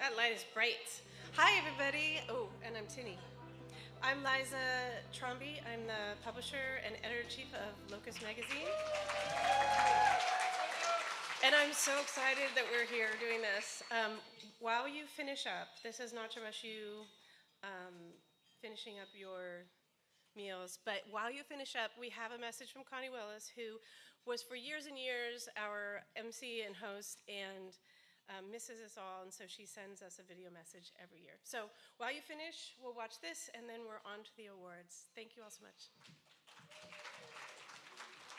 That light is bright. Hi, everybody. Oh, and I'm Tinny. I'm Liza Tromby. I'm the publisher and editor-in-chief of Locus Magazine. And I'm so excited that we're here doing this. While you finish up, this is not to rush you finishing up your meals, but while you finish up, we have a message from Connie Willis, who was for years and years our MC and host and misses us all, and so she sends us a video message every year. So while you finish, we'll watch this, and then we're on to the awards. Thank you all so much.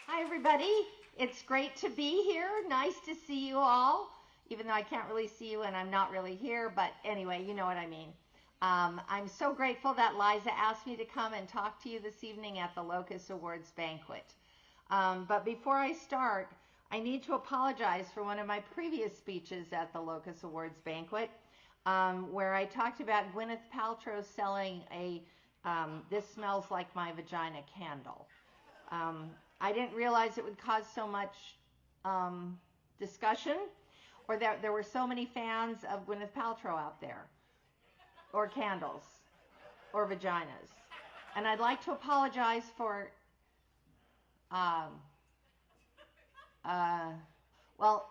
Hi, everybody. It's great to be here. Nice to see you all, even though I can't really see you and I'm not really here, but anyway, you know what I mean. I'm so grateful that Liza asked me to come and talk to you this evening at the Locus Awards banquet. But before I start, I need to apologize for one of my previous speeches at the Locus Awards banquet, where I talked about Gwyneth Paltrow selling a This Smells Like My Vagina candle. I didn't realize it would cause so much discussion, or that there were so many fans of Gwyneth Paltrow out there, or candles, or vaginas. And I'd like to apologize for, well,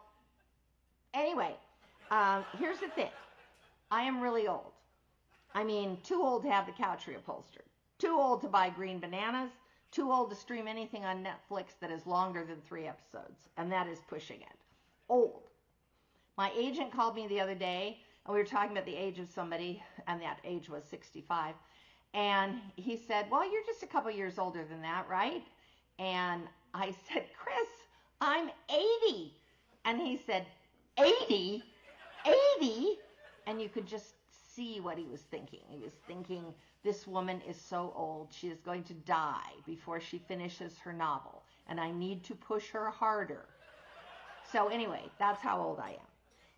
anyway, here's the thing. I am really old. I mean, too old to have the couch reupholstered, too old to buy green bananas, too old to stream anything on Netflix that is longer than 3 episodes, and that is pushing it. Old. My agent called me the other day, and we were talking about the age of somebody, and that age was 65, and he said, well, you're just a couple years older than that, right? And I said, Chris, I'm 80. And he said, 80? 80? And you could just see what he was thinking. He was thinking, this woman is so old, she is going to die before she finishes her novel, and I need to push her harder. So anyway, that's how old I am.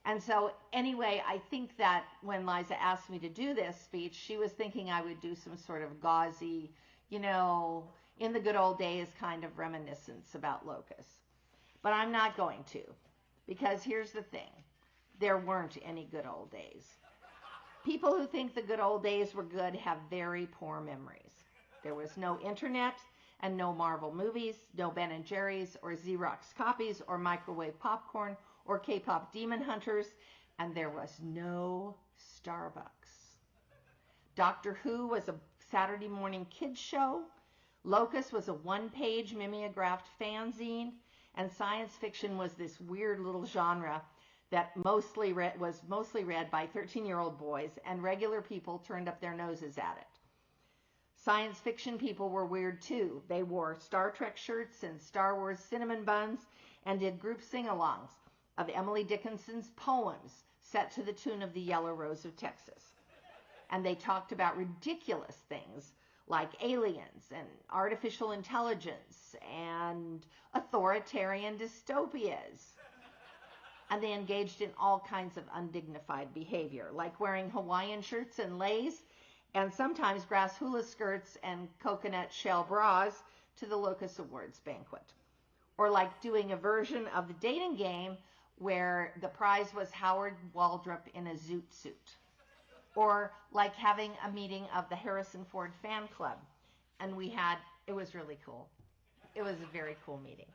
And so anyway, I think that when Liza asked me to do this speech, she was thinking I would do some sort of gauzy, you know, in the good old days kind of reminiscence about Locus. But I'm not going to, because here's the thing. There weren't any good old days. People who think the good old days were good have very poor memories. There was no internet and no Marvel movies, no Ben & Jerry's or Xerox copies or microwave popcorn or K-pop demon hunters, and there was no Starbucks. Doctor Who was a Saturday morning kids show. Locus was a one-page mimeographed fanzine, and science fiction was this weird little genre that was mostly read by 13-year-old boys, and regular people turned up their noses at it. Science fiction people were weird too. They wore Star Trek shirts and Star Wars cinnamon buns and did group sing-alongs of Emily Dickinson's poems set to the tune of the Yellow Rose of Texas. And they talked about ridiculous things like aliens and artificial intelligence and authoritarian dystopias. And they engaged in all kinds of undignified behavior, like wearing Hawaiian shirts and leis, and sometimes grass hula skirts and coconut shell bras to the Locus Awards banquet. Or like doing a version of the dating game where the prize was Howard Waldrop in a zoot suit. Or like having a meeting of the Harrison Ford fan club. And it was really cool. It was a very cool meeting.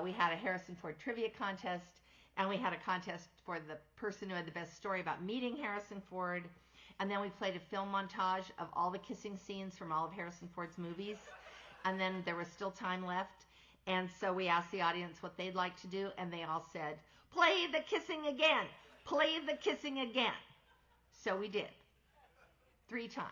We had a Harrison Ford trivia contest, and we had a contest for the person who had the best story about meeting Harrison Ford. And then we played a film montage of all the kissing scenes from all of Harrison Ford's movies. And then there was still time left. And so we asked the audience what they'd like to do, and they all said, play the kissing again, play the kissing again. So we did, 3 times.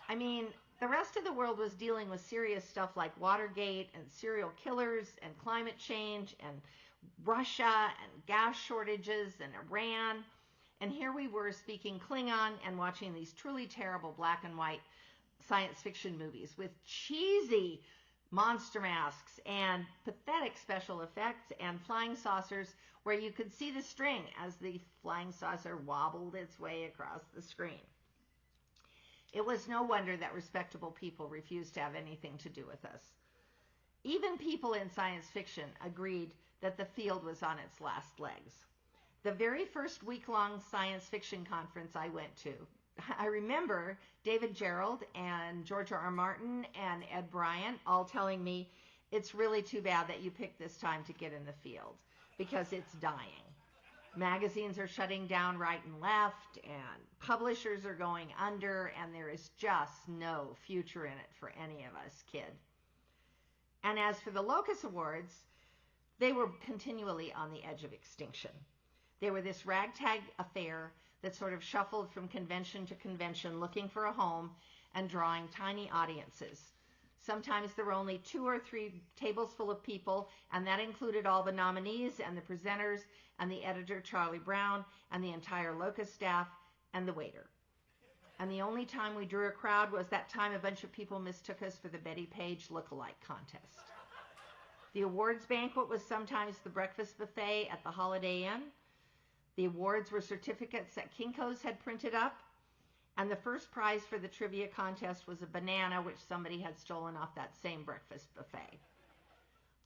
I mean, the rest of the world was dealing with serious stuff like Watergate and serial killers and climate change and Russia and gas shortages and Iran. And here we were speaking Klingon and watching these truly terrible black and white science fiction movies with cheesy monster masks and pathetic special effects and flying saucers where you could see the string as the flying saucer wobbled its way across the screen. It was no wonder that respectable people refused to have anything to do with us. Even people in science fiction agreed that the field was on its last legs. The very first week-long science fiction conference I went to, I remember David Gerald and George R. Martin and Ed Bryant all telling me, it's really too bad that you picked this time to get in the field because it's dying. Magazines are shutting down right and left, and publishers are going under, and there is just no future in it for any of us, kid. And as for the Locus Awards, they were continually on the edge of extinction. They were this ragtag affair that sort of shuffled from convention to convention looking for a home and drawing tiny audiences. Sometimes there were only 2 or 3 tables full of people, and that included all the nominees and the presenters and the editor, Charlie Brown, and the entire Locus staff and the waiter. And the only time we drew a crowd was that time a bunch of people mistook us for the Betty Page look-alike contest. The awards banquet was sometimes the breakfast buffet at the Holiday Inn. The awards were certificates that Kinko's had printed up, and the first prize for the trivia contest was a banana which somebody had stolen off that same breakfast buffet.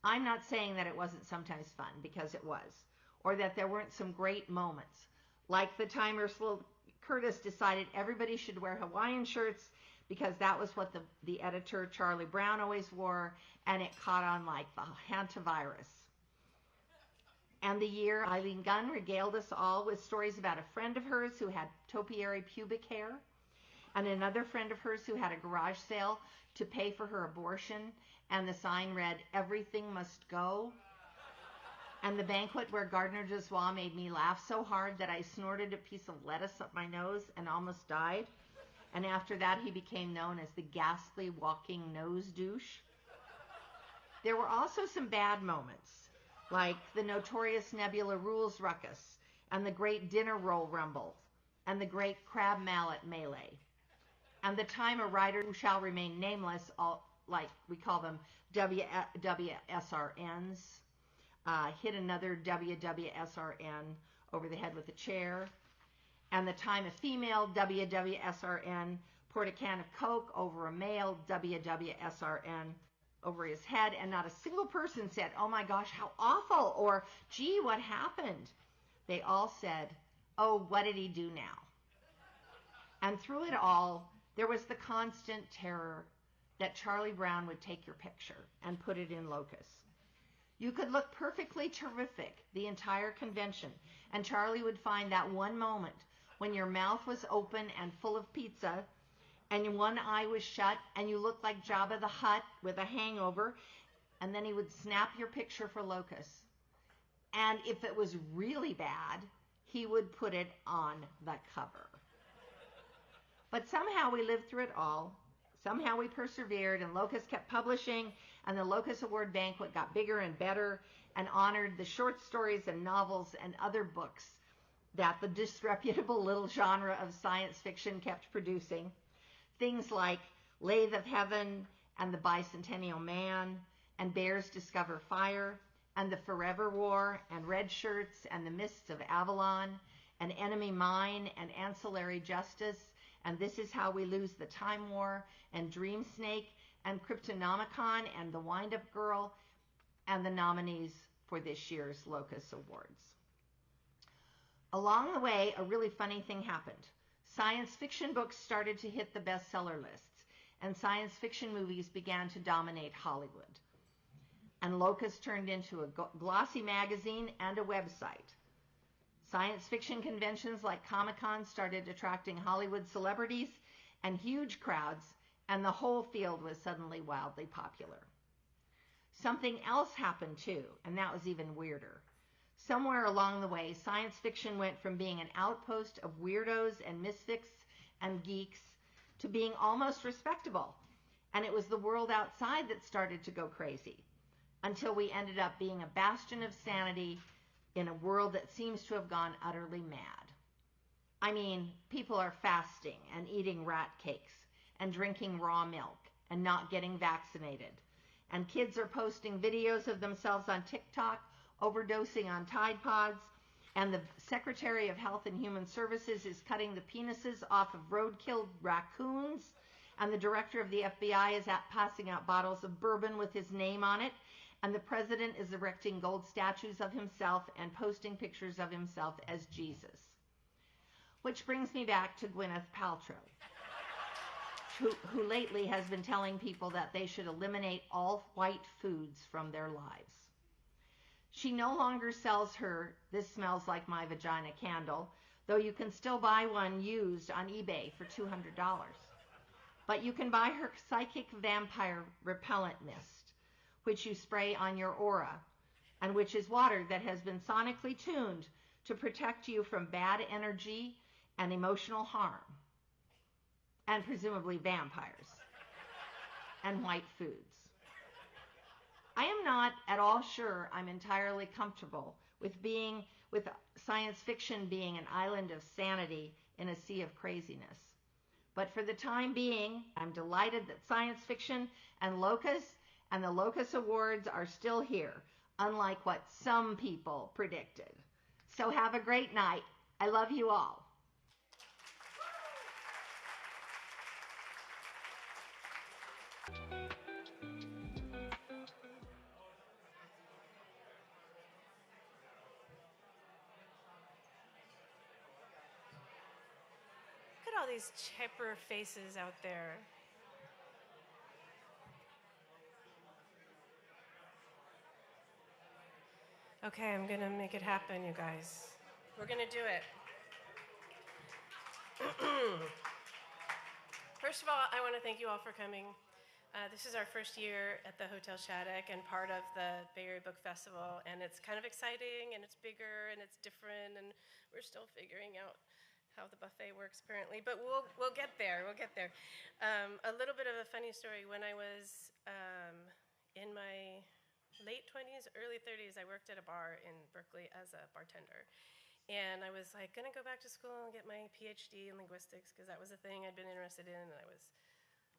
I'm not saying that it wasn't sometimes fun, because it was, or that there weren't some great moments, like the time Ursula Curtis decided everybody should wear Hawaiian shirts because that was what the editor, Charlie Brown, always wore, and it caught on like the hantavirus. And the year Eileen Gunn regaled us all with stories about a friend of hers who had topiary pubic hair, and another friend of hers who had a garage sale to pay for her abortion, and the sign read, "Everything must go." And the banquet where Gardner Jeswa made me laugh so hard that I snorted a piece of lettuce up my nose and almost died. And after that, he became known as the ghastly walking nose douche. There were also some bad moments, like the notorious Nebula Rules ruckus, and the great dinner roll rumble, and the great crab mallet melee. And the time a writer who shall remain nameless, like we call them WWSRNs, hit another WWSRN over the head with a chair. And the time a female WWSRN poured a can of Coke over a male WWSRN over his head, and not a single person said, "Oh my gosh, how awful," or "Gee, what happened?" They all said, "Oh, what did he do now?" And through it all, there was the constant terror that Charlie Brown would take your picture and put it in Locus. You could look perfectly terrific the entire convention, and Charlie would find that one moment when your mouth was open and full of pizza, and one eye was shut, and you looked like Jabba the Hutt with a hangover, and then he would snap your picture for Locus. And if it was really bad, he would put it on the cover. But somehow we lived through it all. Somehow we persevered, and Locus kept publishing, and the Locus Award banquet got bigger and better and honored the short stories and novels and other books that the disreputable little genre of science fiction kept producing. Things like Lathe of Heaven and The Bicentennial Man and Bears Discover Fire and The Forever War and Red Shirts and The Mists of Avalon and Enemy Mine and Ancillary Justice and This Is How We Lose the Time War and Dream Snake and Cryptonomicon and The Wind-Up Girl and the nominees for this year's Locus Awards. Along the way, a really funny thing happened. Science fiction books started to hit the bestseller lists, and science fiction movies began to dominate Hollywood. And Locus turned into a glossy magazine and a website. Science fiction conventions like Comic-Con started attracting Hollywood celebrities and huge crowds, and the whole field was suddenly wildly popular. Something else happened too, and that was even weirder. Somewhere along the way, science fiction went from being an outpost of weirdos and misfits and geeks to being almost respectable, and it was the world outside that started to go crazy, until we ended up being a bastion of sanity in a world that seems to have gone utterly mad. I mean, people are fasting and eating rat cakes and drinking raw milk and not getting vaccinated. And kids are posting videos of themselves on TikTok, overdosing on Tide Pods. And the Secretary of Health and Human Services is cutting the penises off of roadkill raccoons and the director of the FBI is passing out bottles of bourbon with his name on it, and the president is erecting gold statues of himself and posting pictures of himself as Jesus. Which brings me back to Gwyneth Paltrow, who lately has been telling people that they should eliminate all white foods from their lives. She no longer sells her "This Smells Like My Vagina" candle, though you can still buy one used on eBay for $200. But you can buy her psychic vampire repellent mist, which you spray on your aura, and which is water that has been sonically tuned to protect you from bad energy and emotional harm, and presumably vampires and white foods. I am not at all sure I'm entirely comfortable with science fiction being an island of sanity in a sea of craziness. But for the time being, I'm delighted that science fiction and Locus and the Locus Awards are still here, unlike what some people predicted. So have a great night. I love you all. Look at all these chipper faces out there. Okay, I'm gonna make it happen, you guys. We're gonna do it. First of all, I want to thank you all for coming. This is our first year at the Hotel Shattuck and part of the Bay Area Book Festival, and it's kind of exciting, and it's bigger, and it's different, and we're still figuring out how the buffet works apparently, but we'll get there. We'll get there. A little bit of a funny story. When I was in my late 20s, early 30s, I worked at a bar in Berkeley as a bartender. And I was like, gonna go back to school and get my PhD in linguistics because that was a thing I'd been interested in, and I was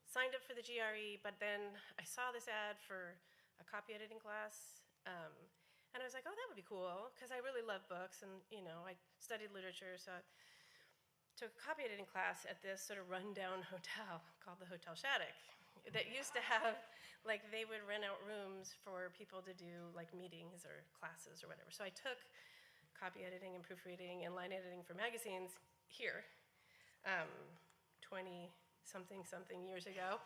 signed up for the GRE, but then I saw this ad for a copy editing class, and I was like, oh, that would be cool, because I really love books, and I studied literature, so I took a copy editing class at this sort of rundown hotel called the Hotel Shattuck that used to have, like, they would rent out rooms for people to do, like, meetings or classes or whatever. So I took copy editing and proofreading and line editing for magazines here 20-something years ago.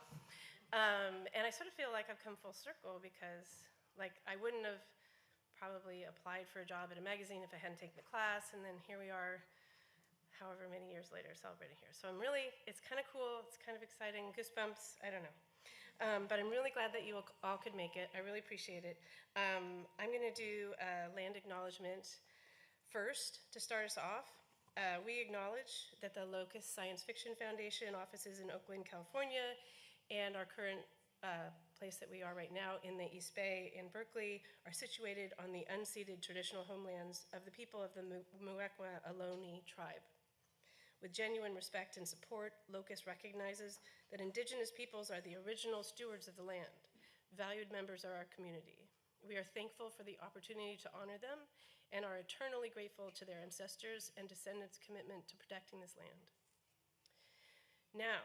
And I sort of feel like I've come full circle because, like, I wouldn't have probably applied for a job at a magazine if I hadn't taken the class, and then here we are however many years later celebrating here. So it's kind of cool, it's kind of exciting, goosebumps, I don't know. But I'm really glad that you all could make it. I really appreciate it. I'm gonna do a land acknowledgement first to start us off. We acknowledge that the Locus Science Fiction Foundation offices in Oakland, California, and our current place that we are right now in the East Bay in Berkeley are situated on the unceded traditional homelands of the people of the Muwekma Ohlone tribe. With genuine respect and support, Locus recognizes that Indigenous peoples are the original stewards of the land, valued members of our community. We are thankful for the opportunity to honor them and are eternally grateful to their ancestors and descendants' commitment to protecting this land. Now,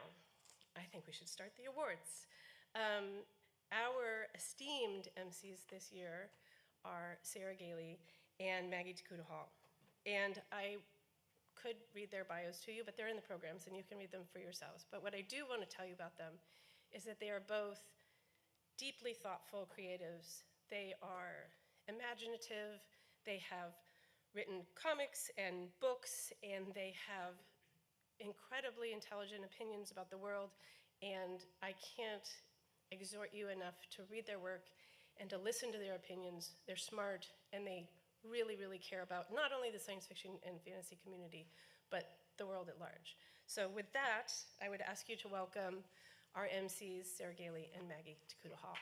I think we should start the awards. Our esteemed MCs this year are Sarah Gailey and Maggie Tokuda-Hall. And I could read their bios to you, but they're in the programs and you can read them for yourselves. But what I do want to tell you about them is that they are both deeply thoughtful creatives. They are imaginative. They have written comics and books, and they have incredibly intelligent opinions about the world. And I can't exhort you enough to read their work and to listen to their opinions. They're smart, and they really, really care about not only the science fiction and fantasy community, but the world at large. So with that, I would ask you to welcome our MCs, Sarah Gailey and Maggie Tokuda-Hall.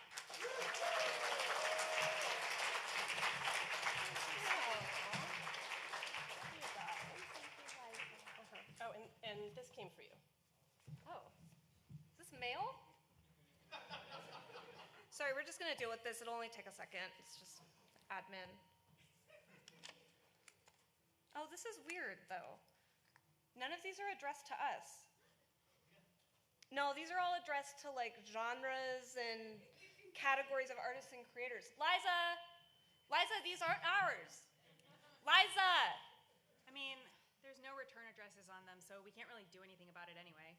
Oh, and this came for you. Oh, is this mail? Sorry, we're just gonna deal with this. It'll only take a second. It's just admin. Oh, this is weird, though. None of these are addressed to us. No, these are all addressed to like genres and categories of artists and creators. Liza, these aren't ours. Liza! I mean, there's no return addresses on them, so we can't really do anything about it anyway.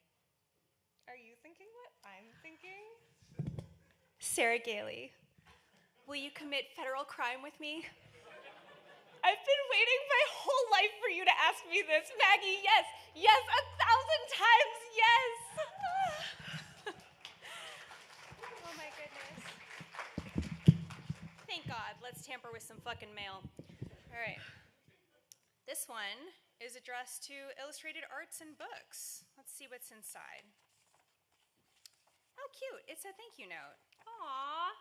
Are you thinking what I'm thinking? Sarah Gailey, will you commit federal crime with me? I've been waiting my whole life for you to ask me this, Maggie. Yes, 1,000 times yes. Oh my goodness. Thank God. Let's tamper with some fucking mail. All right. This one is addressed to Illustrated Arts and Books. Let's see what's inside. Oh, cute. It's a thank you note. Aww.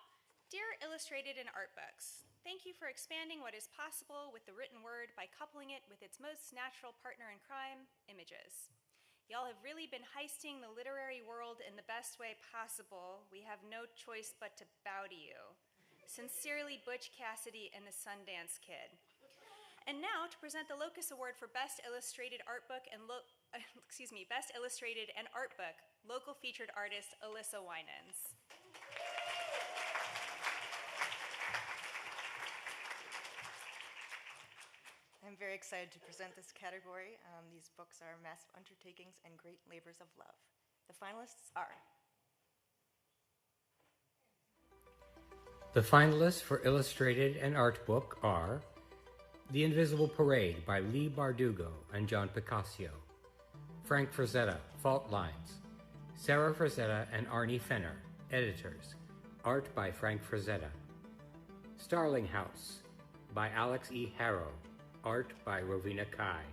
Dear Illustrated and Art Books, thank you for expanding what is possible with the written word by coupling it with its most natural partner in crime, images. Y'all have really been heisting the literary world in the best way possible. We have no choice but to bow to you. Sincerely, Butch Cassidy and the Sundance Kid. And now to present the Locus Award for Best Illustrated Art Book and Best Illustrated and Art Book, local featured artist Alyssa Winans. I'm very excited to present this category. These books are massive undertakings and great labors of love. The finalists are The finalists for Illustrated and Art Book are The Invisible Parade by Lee Bardugo and John Picasso, Frank Frazetta, Fault Lines, Sarah Frazetta and Arnie Fenner, editors, art by Frank Frazetta, Starling House by Alex E. Harrow, art by Rovina Kai,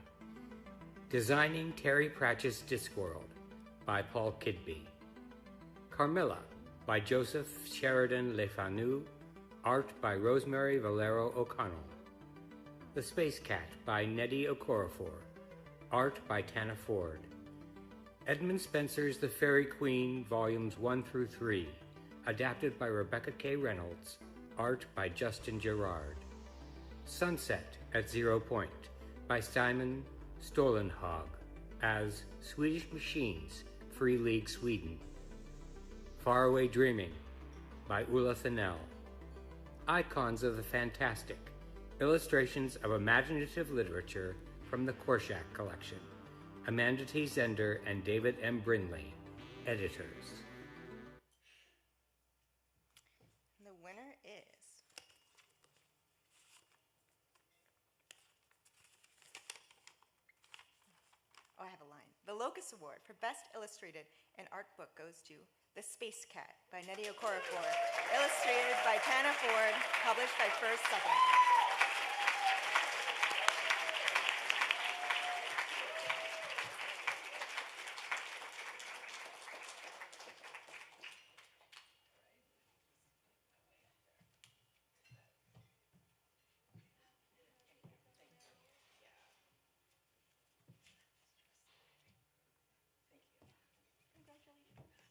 Designing Terry Pratchett's Discworld by Paul Kidby, Carmilla by Joseph Sheridan Le Fanu, art by Rosemary Valero O'Connell, The Space Cat by Nnedi Okorafor, art by Tana Ford, Edmund Spencer's The Fairy Queen, Volumes 1 through 3, adapted by Rebecca K. Reynolds, art by Justin Gerard, Sunset at Zero Point by Simon Stålenhag as Swedish Machines, Free League Sweden, Faraway Dreaming by Ulla Thanel, Icons of the Fantastic, illustrations of imaginative literature from the Korshak Collection, Amanda T. Zender and David M. Brindley, editors. The winner is I have a line. The Locus Award for Best Illustrated and Art Book goes to The Space Cat by Nnedi Okorafor, illustrated by Tana Ford, published by First Second.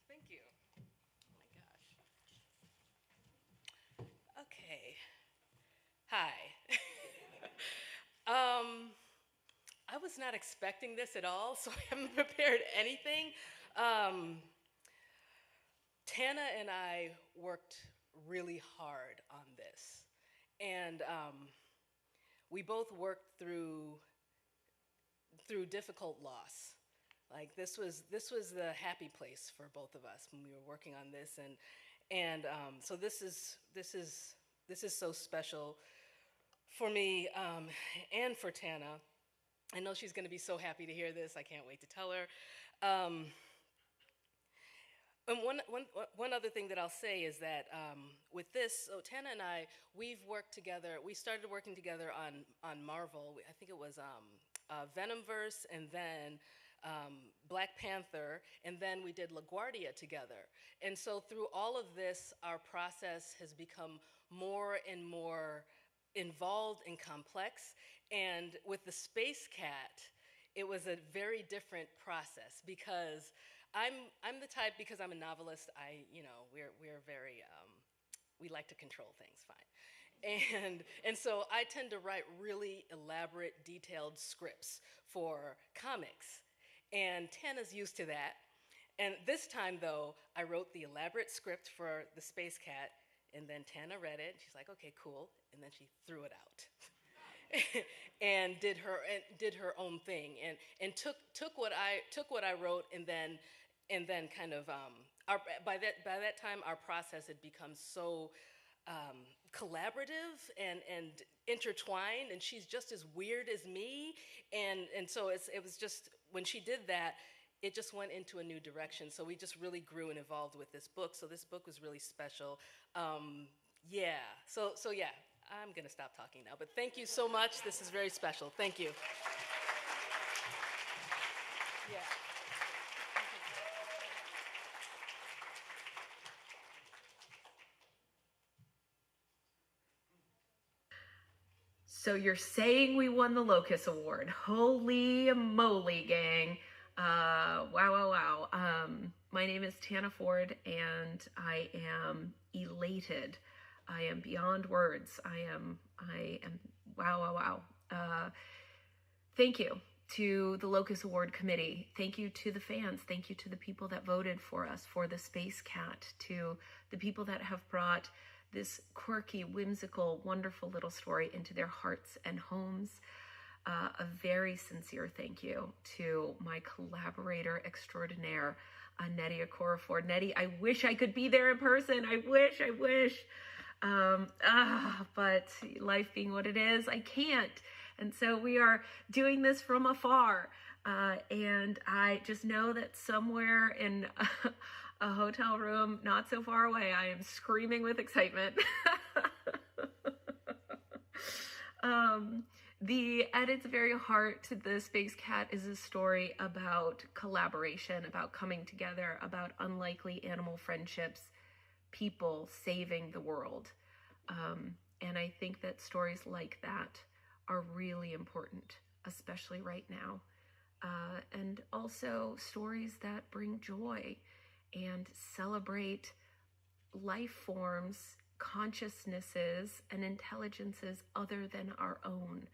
Thank you. Oh my gosh. Okay. Hi. I was not expecting this at all, so I haven't prepared anything. Tana and I worked really hard on this, and we both worked through difficult loss. Like this was the happy place for both of us when we were working on this, and so this is so special for me and for Tana. I know she's going to be so happy to hear this. I can't wait to tell her. And one other thing that I'll say is that with this, so Tana and I, we've worked together. We started working together on Marvel. I think it was Venomverse, and then Black Panther, and then we did LaGuardia together. And so through all of this, our process has become more and more involved and complex. And with the Space Cat, it was a very different process because I'm the type, because I'm a novelist, we're very, we like to control things fine. And so I tend to write really elaborate, detailed scripts for comics. And Tana's used to that. And this time, though, I wrote the elaborate script for the Space Cat, and then Tana read it. She's like, "Okay, cool," and then she threw it out, and did her own thing, and took what I wrote, and then kind of by that time our process had become so collaborative and intertwined, and she's just as weird as me, and so it was just, when she did that, it just went into a new direction. So we just really grew and evolved with this book. So this book was really special. Yeah. So yeah, I'm gonna stop talking now. But thank you so much. This is very special. Thank you. Yeah. So you're saying we won the Locus Award. Holy moly, gang. Wow. My name is Tana Ford, and I am elated. I am beyond words. I am, wow. Thank you to the Locus Award Committee. Thank you to the fans. Thank you to the people that voted for us, for the Space Cat, to the people that have brought this quirky, whimsical, wonderful little story into their hearts and homes. A very sincere thank you to my collaborator extraordinaire, Nnedi Okorafor. Nnedi, I wish I could be there in person. I wish. But life being what it is, I can't. And so we are doing this from afar. And I just know that somewhere in a hotel room not so far away, I am screaming with excitement. At its very heart, the Space Cat is a story about collaboration, about coming together, about unlikely animal friendships, people saving the world. And I think that stories like that are really important, especially right now. And also stories that bring joy and celebrate life forms, consciousnesses, and intelligences other than our own.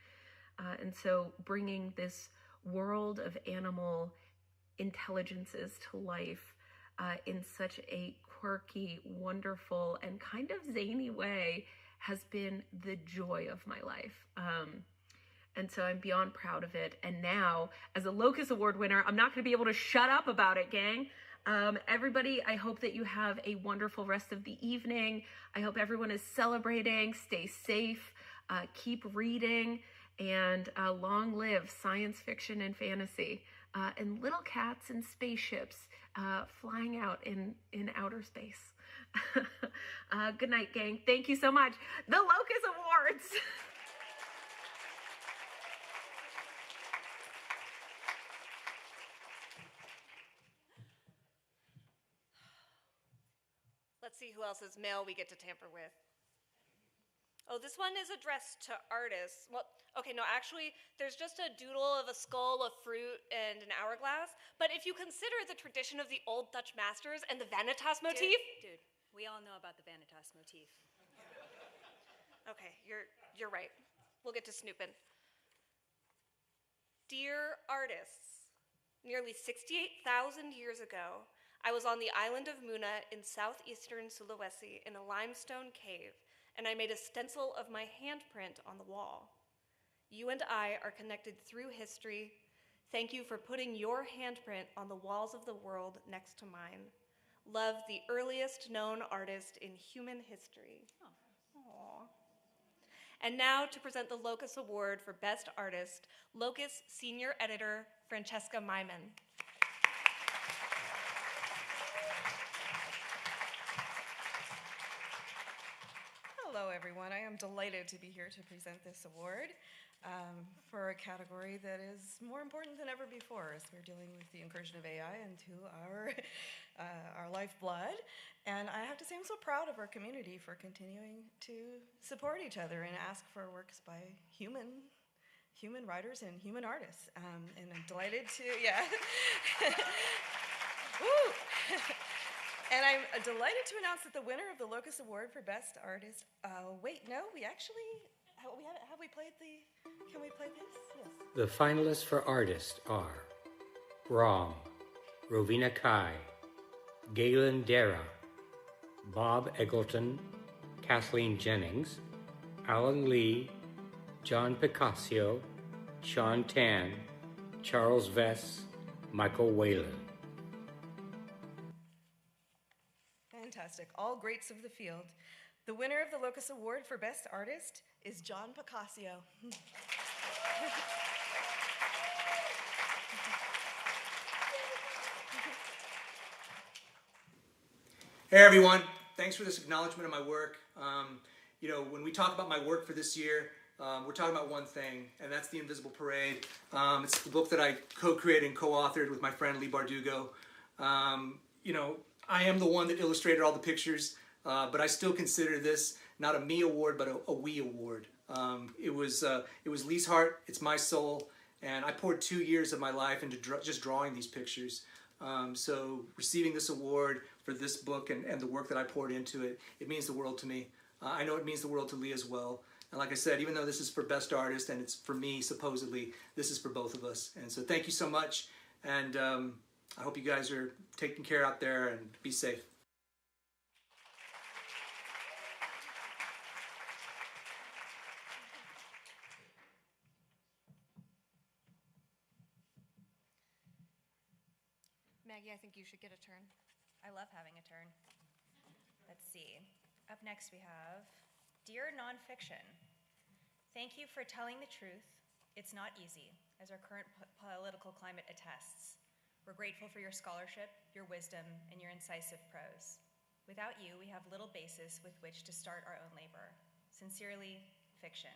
And so bringing this world of animal intelligences to life in such a quirky, wonderful, and kind of zany way has been the joy of my life. And so I'm beyond proud of it. And now, as a Locus Award winner, I'm not going to be able to shut up about it, gang. Everybody, I hope that you have a wonderful rest of the evening. I hope everyone is celebrating. Stay safe. Keep reading. And long live science fiction and fantasy. And little cats and spaceships flying out in outer space. Good night, gang. Thank you so much. The Locus Awards! Let's see who else's mail we get to tamper with. Oh, this one is addressed to artists. Well, okay, no, actually, there's just a doodle of a skull, a fruit, and an hourglass. But if you consider the tradition of the old Dutch masters and the vanitas motif... Dude, we all know about the vanitas motif. Okay, you're right. We'll get to snooping. Dear artists, nearly 68,000 years ago, I was on the island of Muna in southeastern Sulawesi in a limestone cave, and I made a stencil of my handprint on the wall. You and I are connected through history. Thank you for putting your handprint on the walls of the world next to mine. Love, the earliest known artist in human history. Aww. And now to present the Locus Award for Best Artist, Locus Senior Editor Francesca Myman. Hello, everyone. I am delighted to be here to present this award for a category that is more important than ever before as we're dealing with the incursion of AI into our lifeblood. And I have to say I'm so proud of our community for continuing to support each other and ask for works by human writers and human artists. And I'm delighted to, Woo! And I'm delighted to announce that the winner of the Locus Award for Best Artist, have we played can we play this? Yes. The finalists for artist are Rom, Rovina Kai, Galen Dara, Bob Eggleton, Kathleen Jennings, Alan Lee, John Picasso, Sean Tan, Charles Vess, Michael Whalen. Fantastic. All greats of the field. The winner of the Locus Award for Best Artist is John Picasso. Hey everyone, thanks for this acknowledgement of my work. When we talk about my work for this year, we're talking about one thing, and that's The Invisible Parade. It's the book that I co-created and co-authored with my friend Lee Bardugo. I am the one that illustrated all the pictures, but I still consider this not a me award, but a we award. It was Lee's heart, it's my soul, and I poured 2 years of my life into just drawing these pictures. So receiving this award for this book and the work that I poured into it, it means the world to me. I know it means the world to Lee as well. And like I said, even though this is for Best Artist and it's for me, supposedly, this is for both of us. And so thank you so much. And I hope you guys are taking care out there and be safe. Maggie, I think you should get a turn. I love having a turn. Let's see. Up next we have Dear Nonfiction. Thank you for telling the truth. It's not easy, as our current political climate attests. We're grateful for your scholarship, your wisdom, and your incisive prose. Without you, we have little basis with which to start our own labor. Sincerely, Fiction.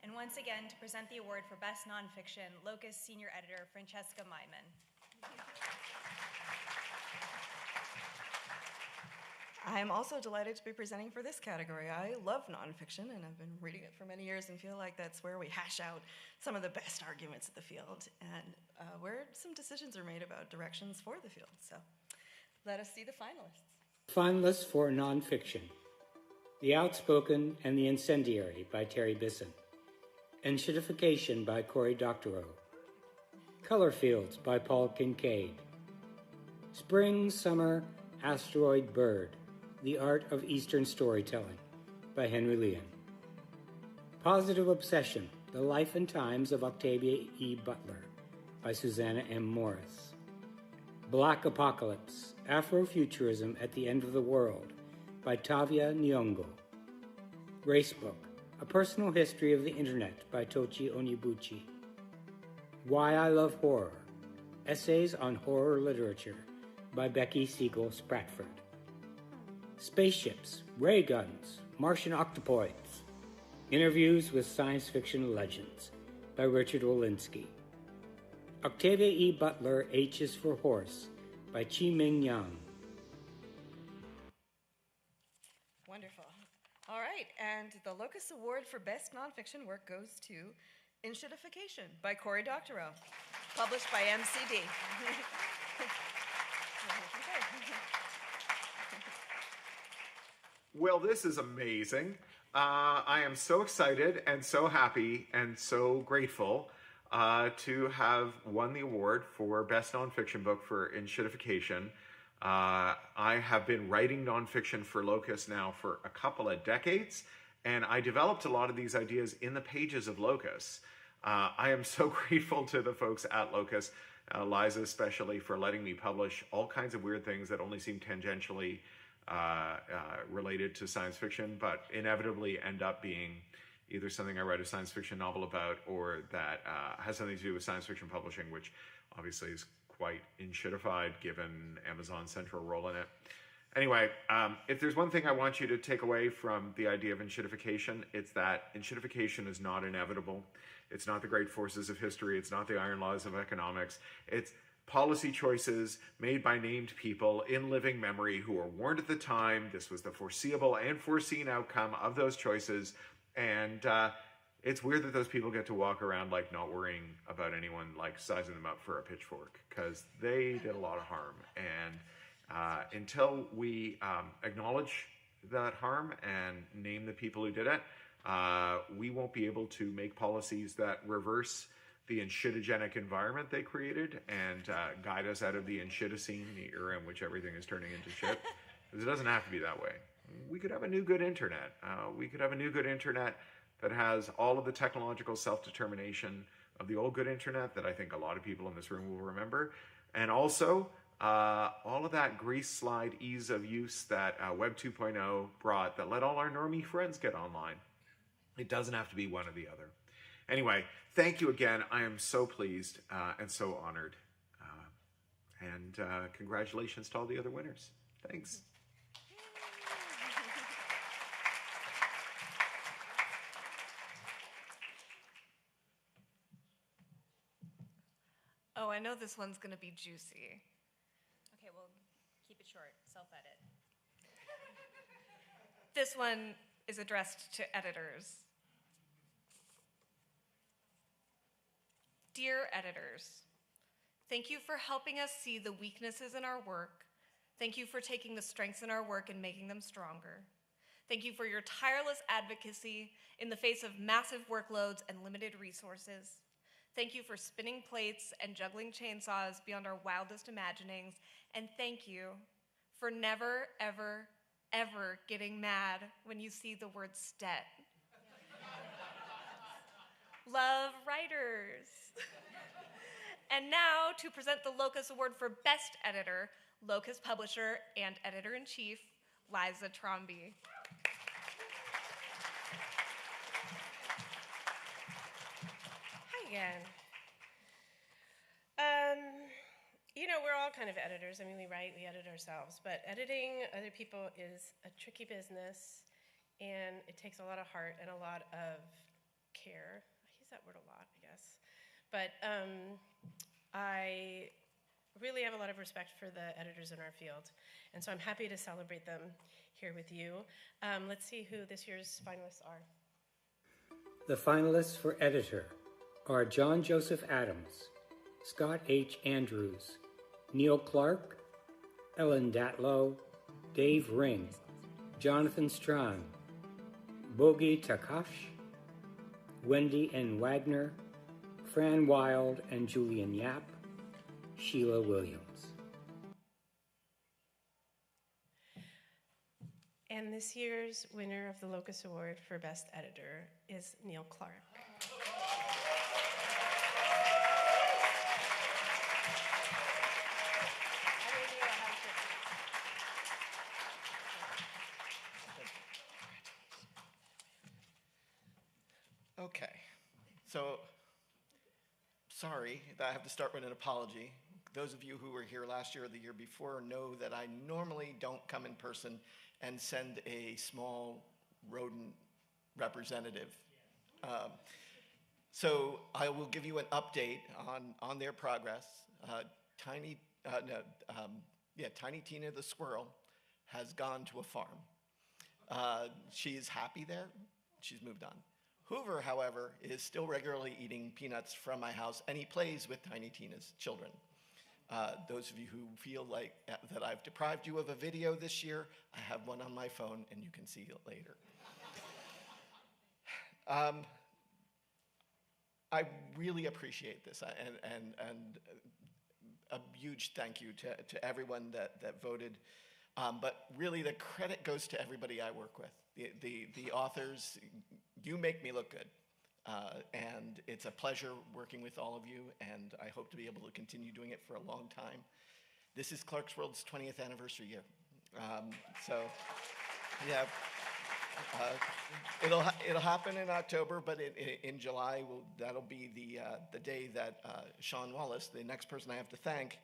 And once again, to present the award for Best Nonfiction, Locus Senior Editor Francesca Meiman. I am also delighted to be presenting for this category. I love nonfiction, and I've been reading it for many years and feel like that's where we hash out some of the best arguments of the field and where some decisions are made about directions for the field. So let us see the finalists. Finalists for nonfiction: The Outspoken and the Incendiary by Terry Bisson, Enshittification by Cory Doctorow, Color Fields by Paul Kincaid, Spring, Summer, Asteroid, Bird, The Art of Eastern Storytelling by Henry Leon, Positive Obsession, The Life and Times of Octavia E. Butler by Susanna M. Morris, Black Apocalypse, Afrofuturism at the End of the World by Tavia Nyong'o, Racebook, A Personal History of the Internet by Tochi Onyebuchi, Why I Love Horror, Essays on Horror Literature by Becky Siegel Spratford, Spaceships, Ray Guns, Martian Octopoids, Interviews with Science Fiction Legends by Richard Walensky, Octavia E. Butler, H is for Horse by Chi-Ming Yang. Wonderful. All right, and the Locus Award for Best Nonfiction Work goes to Enshittification by Cory Doctorow, published by MCD. Well, this is amazing. I am so excited and so happy and so grateful to have won the award for Best Nonfiction Book for Enshittification. I have been writing nonfiction for Locus now for a couple of decades, and I developed a lot of these ideas in the pages of Locus. I am so grateful to the folks at Locus, Liza especially, for letting me publish all kinds of weird things that only seem tangentially related to science fiction, but inevitably end up being either something I write a science fiction novel about or that has something to do with science fiction publishing, which obviously is quite enshittified given Amazon's central role in it. Anyway, if there's one thing I want you to take away from the idea of enshittification, it's that enshittification is not inevitable. It's not the great forces of history. It's not the iron laws of economics. It's policy choices made by named people in living memory who were warned at the time. This was the foreseeable and foreseen outcome of those choices. And it's weird that those people get to walk around like not worrying about anyone like sizing them up for a pitchfork, because they did a lot of harm. And until we acknowledge that harm and name the people who did it, we won't be able to make policies that reverse the enshitogenic environment they created and guide us out of the enshitocene, the era in which everything is turning into shit. Because it doesn't have to be that way. We could have a new good internet. We could have a new good internet that has all of the technological self-determination of the old good internet that I think a lot of people in this room will remember. And also, all of that grease slide ease of use that Web 2.0 brought that let all our normie friends get online. It doesn't have to be one or the other. Anyway, thank you again. I am so pleased and so honored. And congratulations to all the other winners. Thanks. Oh, I know this one's going to be juicy. Okay, well, keep it short. Self-edit. This one is addressed to editors. Dear editors, thank you for helping us see the weaknesses in our work. Thank you for taking the strengths in our work and making them stronger. Thank you for your tireless advocacy in the face of massive workloads and limited resources. Thank you for spinning plates and juggling chainsaws beyond our wildest imaginings. And thank you for never, ever, ever getting mad when you see the word stet. Love, writers. And now to present the Locus Award for Best Editor, Locus Publisher and Editor-in-Chief, Liza Tromby. Hi again. You know, we're all kind of editors. I mean, we write, we edit ourselves, but editing other people is a tricky business, and it takes a lot of heart and a lot of care. I use that word a lot, I guess. But I really have a lot of respect for the editors in our field, and so I'm happy to celebrate them here with you. Let's see who this year's finalists are. The finalists for editor are John Joseph Adams, Scott H. Andrews, Neil Clark, Ellen Datlow, Dave Ring, Jonathan Strawn, Bogi Takash, Wendy N. Wagner, Fran Wild and Julian Yap, Sheila Williams. And this year's winner of the Locus Award for Best Editor is Neil Clark. Okay, so sorry that I have to start with an apology. Those of you who were here last year or the year before know that I normally don't come in person and send a small rodent representative. So I will give you an update on their progress. Tiny Tina the squirrel has gone to a farm. She is happy there. She's moved on. Hoover, however, is still regularly eating peanuts from my house, and he plays with Tiny Tina's children. Those of you who feel like that I've deprived you of a video this year, I have one on my phone, and you can see it later. I really appreciate this, and a huge thank you to everyone that voted. But really, the credit goes to everybody I work with. The authors, you make me look good. And it's a pleasure working with all of you, and I hope to be able to continue doing it for a long time. This is Clarkesworld's 20th anniversary year. So, yeah. It'll happen in October, but in July, that'll be the day that Sean Wallace, the next person I have to thank,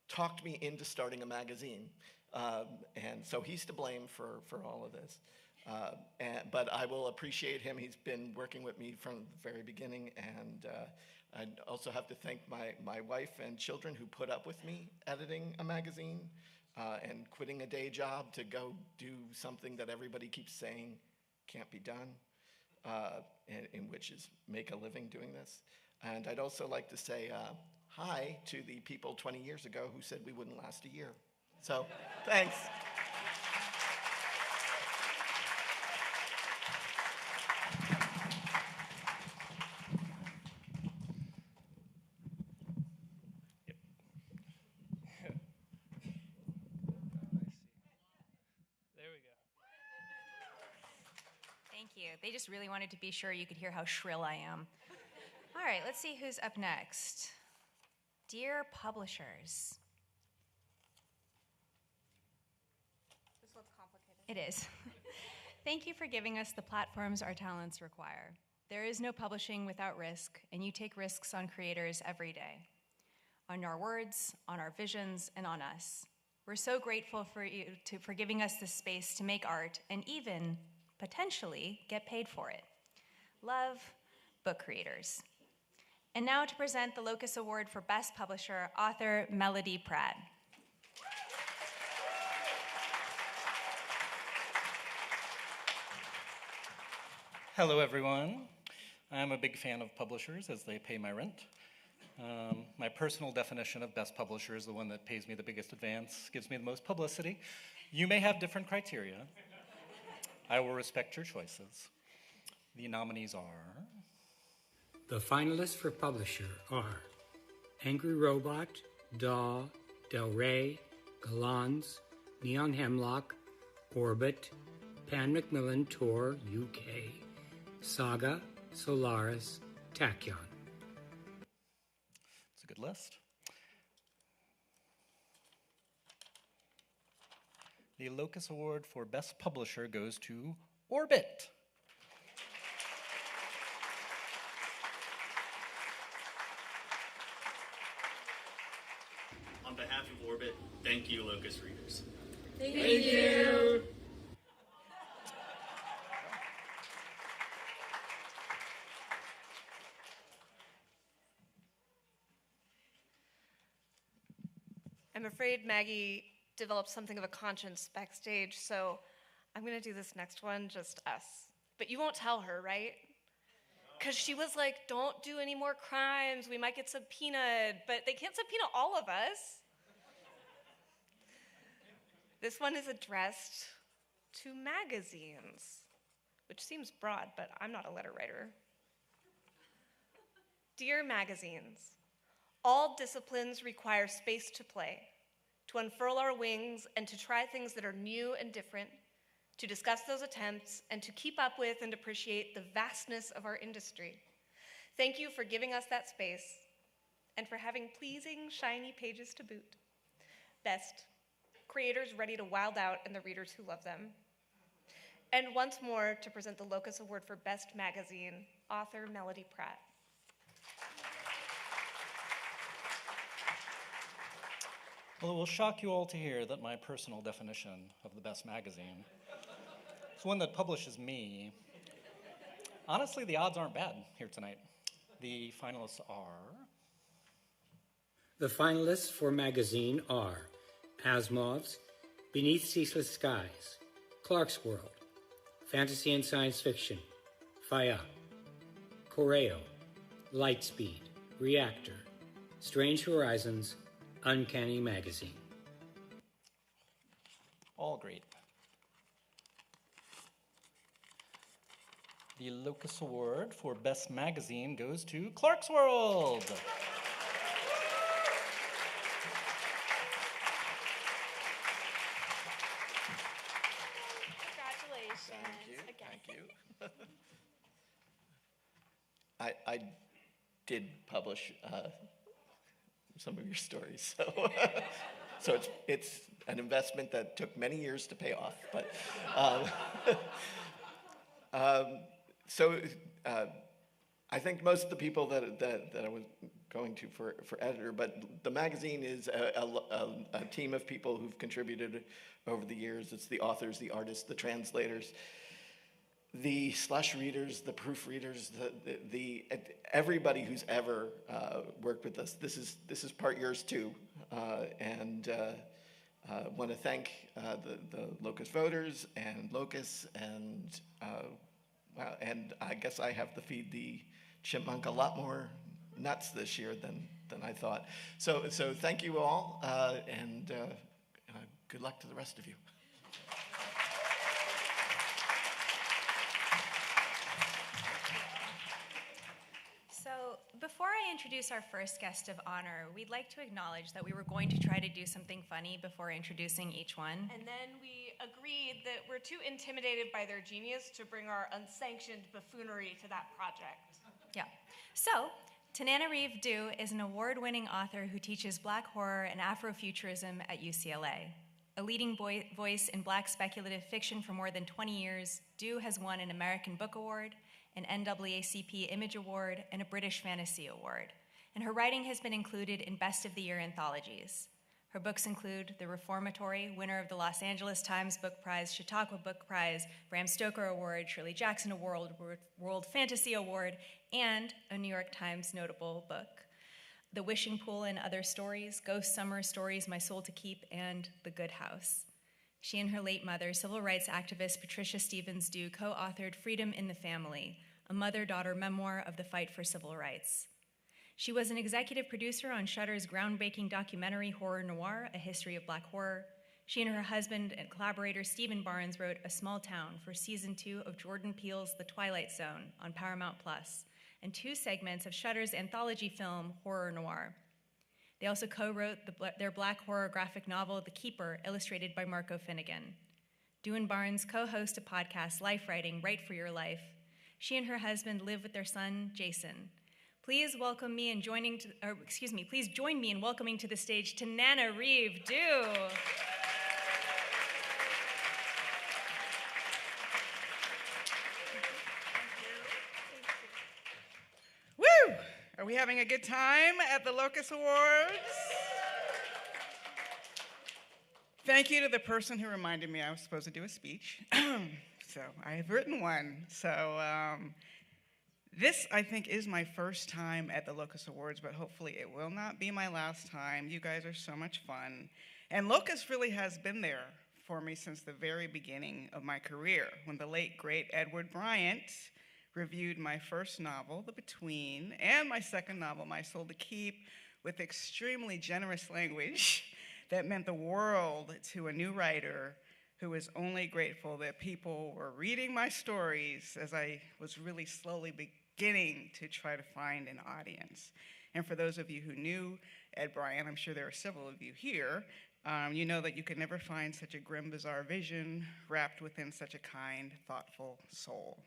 talked me into starting a magazine. And so he's to blame for all of this. But I will appreciate him. He's been working with me from the very beginning, and I also have to thank my wife and children who put up with me editing a magazine and quitting a day job to go do something that everybody keeps saying can't be done, in which is make a living doing this. And I'd also like to say hi to the people 20 years ago who said we wouldn't last a year. So, thanks. you. They just really wanted to be sure you could hear how shrill I am. All right, let's see who's up next. Dear publishers. This looks complicated. It is. Thank you for giving us the platforms our talents require. There is no publishing without risk, and you take risks on creators every day. On our words, on our visions, and on us. We're so grateful for you for giving us this space to make art and even, potentially, get paid for it. Love, book creators. And now to present the Locus Award for Best Publisher, author Nnedi Pratt. Hello, everyone. I'm a big fan of publishers as they pay my rent. My personal definition of best publisher is the one that pays me the biggest advance, gives me the most publicity. You may have different criteria. I will respect your choices. The nominees are... The finalists for publisher are Angry Robot, Daw, Del Rey, Galans, Neon Hemlock, Orbit, Pan Macmillan Tour, UK, Saga, Solaris, Tachyon. It's a good list. The Locus Award for Best Publisher goes to Orbit. On behalf of Orbit, thank you, Locus readers. Thank you. I'm afraid Maggie developed something of a conscience backstage, so I'm gonna do this next one just us. But you won't tell her, right? Because she was like, don't do any more crimes, we might get subpoenaed, but they can't subpoena all of us. This one is addressed to magazines, which seems broad, but I'm not a letter writer. Dear magazines, all disciplines require space to play, to unfurl our wings and to try things that are new and different, to discuss those attempts and to keep up with and appreciate the vastness of our industry. Thank you for giving us that space and for having pleasing, shiny pages to boot. Best, creators ready to wild out and the readers who love them. And once more, to present the Locus Award for Best Magazine, author Nnedi Pratt. Well, it will shock you all to hear that my personal definition of the best magazine is one that publishes me. Honestly, the odds aren't bad here tonight. The finalists are... The finalists for magazine are Asimov's Beneath Ceaseless Skies, Clark's World, Fantasy and Science Fiction, Faya, Correo, Lightspeed, Reactor, Strange Horizons, Uncanny Magazine. All great. The Locus Award for Best Magazine goes to Clark's World. Congratulations. Thank you. I did publish some of your stories, so it's an investment that took many years to pay off. But I think most of the people that I was going to for editor, but the magazine is a team of people who've contributed over the years. It's the authors, the artists, the translators, the slush readers, the proofreaders, the everybody who's ever worked with us. This is part yours too, and want to thank the Locus voters and Locus, and I guess I have to feed the chipmunk a lot more nuts this year than I thought. So thank you all, and good luck to the rest of you. So before I introduce our first guest of honor, we'd like to acknowledge that we were going to try to do something funny before introducing each one. And then we agreed that we're too intimidated by their genius to bring our unsanctioned buffoonery to that project. Yeah. So, Tananarive Due is an award-winning author who teaches Black horror and Afrofuturism at UCLA. A leading voice in Black speculative fiction for more than 20 years, Due has won an American Book Award, an NAACP Image Award, and a British Fantasy Award. And her writing has been included in Best of the Year anthologies. Her books include The Reformatory, winner of the Los Angeles Times Book Prize, Chautauqua Book Prize, Bram Stoker Award, Shirley Jackson Award, World Fantasy Award, and a New York Times notable book, The Wishing Pool and Other Stories, Ghost Summer Stories, My Soul to Keep, and The Good House. She and her late mother, civil rights activist Patricia Stevens Due, co-authored Freedom in the Family, a mother-daughter memoir of the fight for civil rights. She was an executive producer on Shudder's groundbreaking documentary Horror Noir, A History of Black Horror. She and her husband and collaborator Stephen Barnes wrote A Small Town for season 2 of Jordan Peele's The Twilight Zone on Paramount Plus, and 2 segments of Shudder's anthology film Horror Noir. They also co-wrote their Black horror graphic novel The Keeper, illustrated by Marco Finnegan. Due and Barnes co-host a podcast, Life Writing, Write for Your Life. She and her husband live with their son, Jason. Please join me in welcoming to the stage Tananarive Due. Woo! Are we having a good time at the Locus Awards? Thank you to the person who reminded me I was supposed to do a speech. So I have written one. So this, I think, is my first time at the Locus Awards, but hopefully it will not be my last time. You guys are so much fun. And Locus really has been there for me since the very beginning of my career, when the late, great Edward Bryant reviewed my first novel, The Between, and my second novel, My Soul to Keep, with extremely generous language that meant the world to a new writer who was only grateful that people were reading my stories as I was really slowly beginning to try to find an audience. And for those of you who knew Ed Bryant, I'm sure there are several of you here, you know that you could never find such a grim, bizarre vision wrapped within such a kind, thoughtful soul.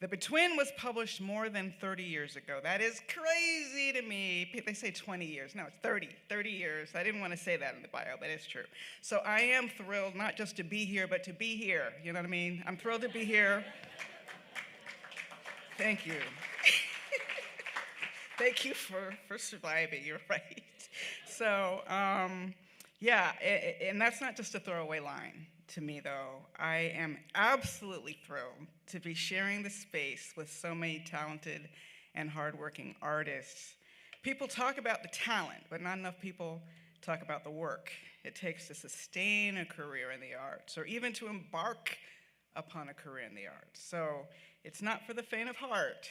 The Between was published more than 30 years ago. That is crazy to me. They say 20 years. No, it's 30 years. I didn't want to say that in the bio, but it's true. So I am thrilled not just to be here, but to be here. You know what I mean? I'm thrilled to be here. Thank you. Thank you for surviving. You're right. So, yeah, and that's not just a throwaway line to me, though. I am absolutely thrilled to be sharing the space with so many talented and hardworking artists. People talk about the talent, but not enough people talk about the work it takes to sustain a career in the arts, or even to embark upon a career in the arts. So it's not for the faint of heart,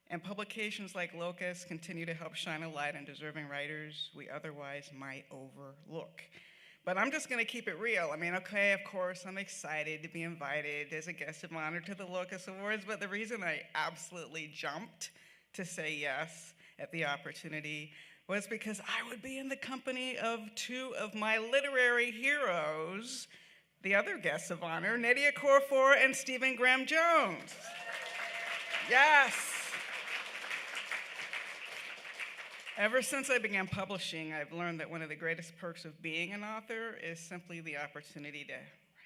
and publications like Locus continue to help shine a light on deserving writers we otherwise might overlook. But I'm just going to keep it real. I mean, okay, of course, I'm excited to be invited as a guest of honor to the Locus Awards, but the reason I absolutely jumped to say yes at the opportunity was because I would be in the company of 2 of my literary heroes, the other guests of honor, Nnedi Okorafor and Stephen Graham Jones. Yes. Ever since I began publishing, I've learned that one of the greatest perks of being an author is simply the opportunity to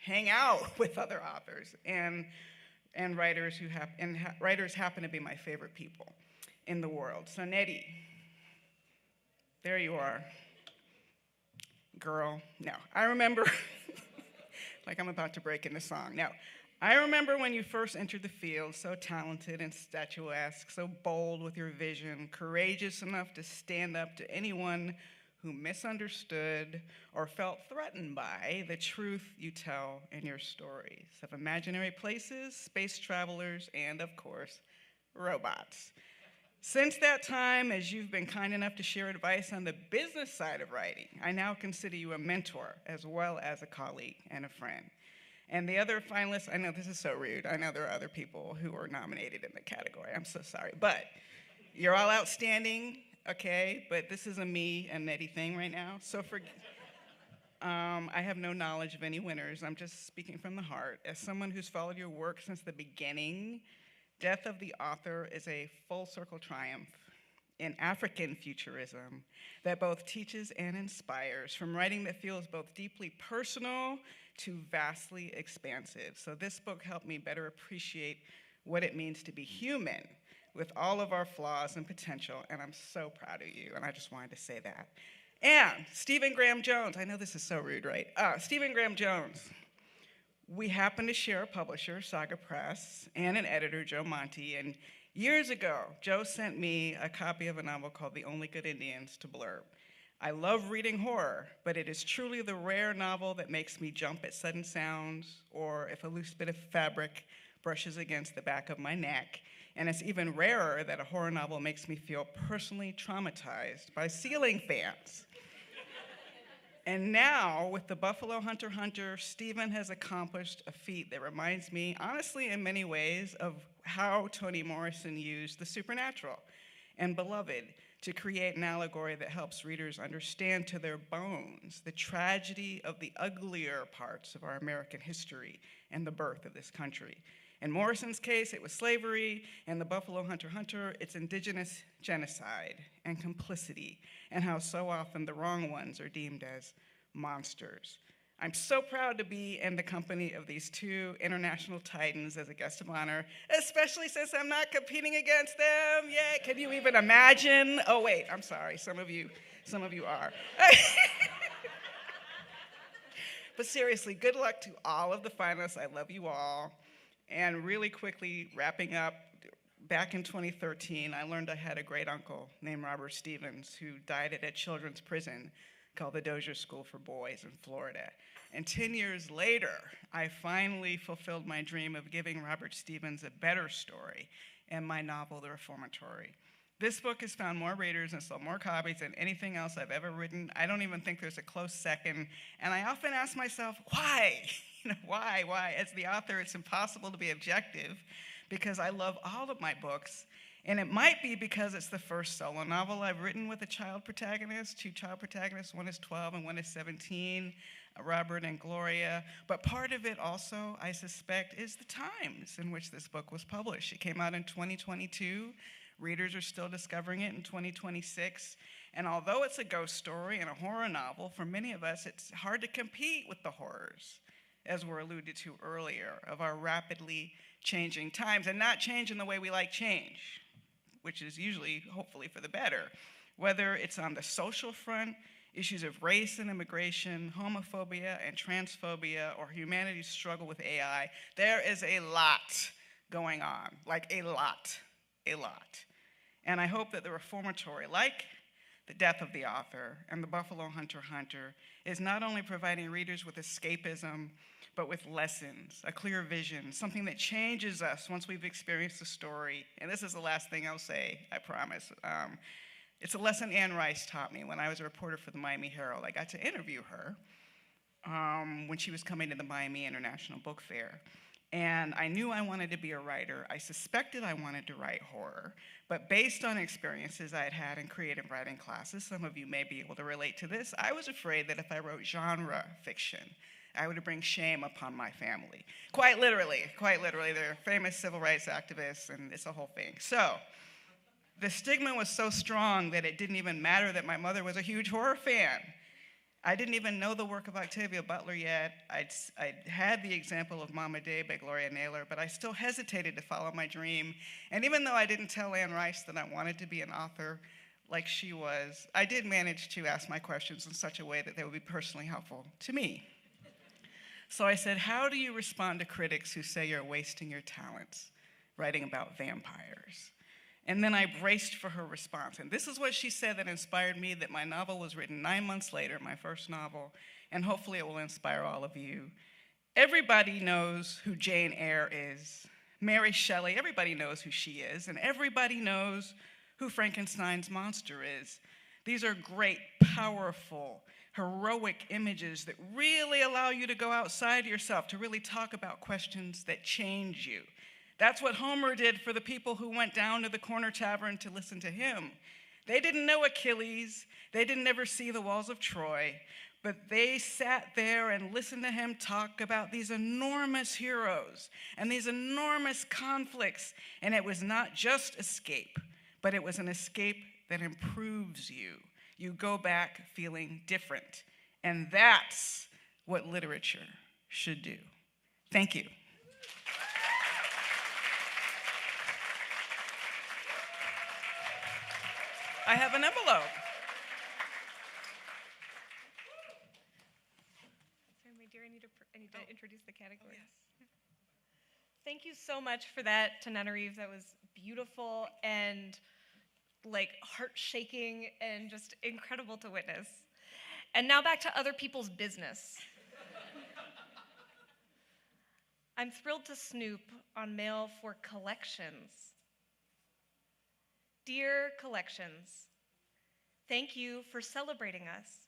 hang out with other authors, and writers writers happen to be my favorite people in the world. So Nnedi, there you are. Girl, no, I remember, like I'm about to break into song. No, I remember when you first entered the field, so talented and statuesque, so bold with your vision, courageous enough to stand up to anyone who misunderstood or felt threatened by the truth you tell in your stories of imaginary places, space travelers, and of course, robots. Since that time, as you've been kind enough to share advice on the business side of writing, I now consider you a mentor as well as a colleague and a friend. And the other finalists, I know this is so rude. I know there are other people who are nominated in the category. I'm so sorry. But you're all outstanding, okay? But this is a me and Nnedi thing right now. So I have no knowledge of any winners. I'm just speaking from the heart. As someone who's followed your work since the beginning, Death of the Author is a full circle triumph in African futurism that both teaches and inspires, from writing that feels both deeply personal to vastly expansive. So this book helped me better appreciate what it means to be human with all of our flaws and potential, and I'm so proud of you, and I just wanted to say that. And Stephen Graham Jones, I know this is so rude, right? Stephen Graham Jones, we happen to share a publisher, Saga Press, and an editor, Joe Monti, and years ago, Joe sent me a copy of a novel called The Only Good Indians to blurb. I love reading horror, but it is truly the rare novel that makes me jump at sudden sounds or if a loose bit of fabric brushes against the back of my neck. And it's even rarer that a horror novel makes me feel personally traumatized by ceiling fans. And now, with the Buffalo Hunter Hunter, Stephen has accomplished a feat that reminds me, honestly, in many ways, of how Toni Morrison used the supernatural and beloved to create an allegory that helps readers understand to their bones the tragedy of the uglier parts of our American history and the birth of this country. In Morrison's case, it was slavery, and the Buffalo Hunter Hunter, it's indigenous genocide and complicity, and how so often the wrong ones are deemed as monsters. I'm so proud to be in the company of these two international titans as a guest of honor, especially since I'm not competing against them. Yay, can you even imagine? Oh wait, I'm sorry, some of you are. But seriously, good luck to all of the finalists. I love you all. And really quickly, wrapping up, back in 2013, I learned I had a great uncle named Robert Stevens who died at a children's prison called the Dozier School for Boys in Florida. And 10 years later, I finally fulfilled my dream of giving Robert Stevens a better story in my novel, The Reformatory. This book has found more readers and sold more copies than anything else I've ever written. I don't even think there's a close second. And I often ask myself, why? Why? As the author, it's impossible to be objective because I love all of my books. And it might be because it's the first solo novel I've written with a child protagonist, two child protagonists, one is 12 and one is 17, Robert and Gloria. But part of it also, I suspect, is the times in which this book was published. It came out in 2022. Readers are still discovering it in 2026. And although it's a ghost story and a horror novel, for many of us, it's hard to compete with the horrors, as were alluded to earlier, of our rapidly changing times, and not change in the way we like change, which is usually, hopefully, for the better. Whether it's on the social front, issues of race and immigration, homophobia and transphobia, or humanity's struggle with AI, there is a lot going on, like a lot. And I hope that The Reformatory, like The Death of the Author and The Buffalo Hunter Hunter, is not only providing readers with escapism, but with lessons, a clear vision, something that changes us once we've experienced the story. And this is the last thing I'll say, I promise. It's a lesson Anne Rice taught me when I was a reporter for the Miami Herald. I got to interview her when she was coming to the Miami International Book Fair. And I knew I wanted to be a writer. I suspected I wanted to write horror. But based on experiences I had had in creative writing classes, some of you may be able to relate to this, I was afraid that if I wrote genre fiction, I would bring shame upon my family. Quite literally. They're famous civil rights activists, and it's a whole thing. So the stigma was so strong that it didn't even matter that my mother was a huge horror fan. I didn't even know the work of Octavia Butler yet. I'd had the example of Mama Day by Gloria Naylor, but I still hesitated to follow my dream. And even though I didn't tell Anne Rice that I wanted to be an author like she was, I did manage to ask my questions in such a way that they would be personally helpful to me. So I said, how do you respond to critics who say you're wasting your talents writing about vampires? And then I braced for her response. And this is what she said that inspired me, that my novel was written 9 months later, my first novel, and hopefully it will inspire all of you. Everybody knows who Jane Eyre is. Mary Shelley, everybody knows who she is, and everybody knows who Frankenstein's monster is. These are great, powerful, heroic images that really allow you to go outside yourself, to really talk about questions that change you. That's what Homer did for the people who went down to the corner tavern to listen to him. They didn't know Achilles. They didn't ever see the walls of Troy. but they sat there and listened to him talk about these enormous heroes and these enormous conflicts. And it was not just escape, but it was an escape that improves you. You go back feeling different. And that's what literature should do. Thank you. I have an envelope. Sorry, my dear, I need to introduce the category. Yes. Thank you so much for that, Tananarive. That was beautiful and like heart-shaking and just incredible to witness. And now back to other people's business. I'm thrilled to snoop on mail for collections. Dear collections, thank you for celebrating us.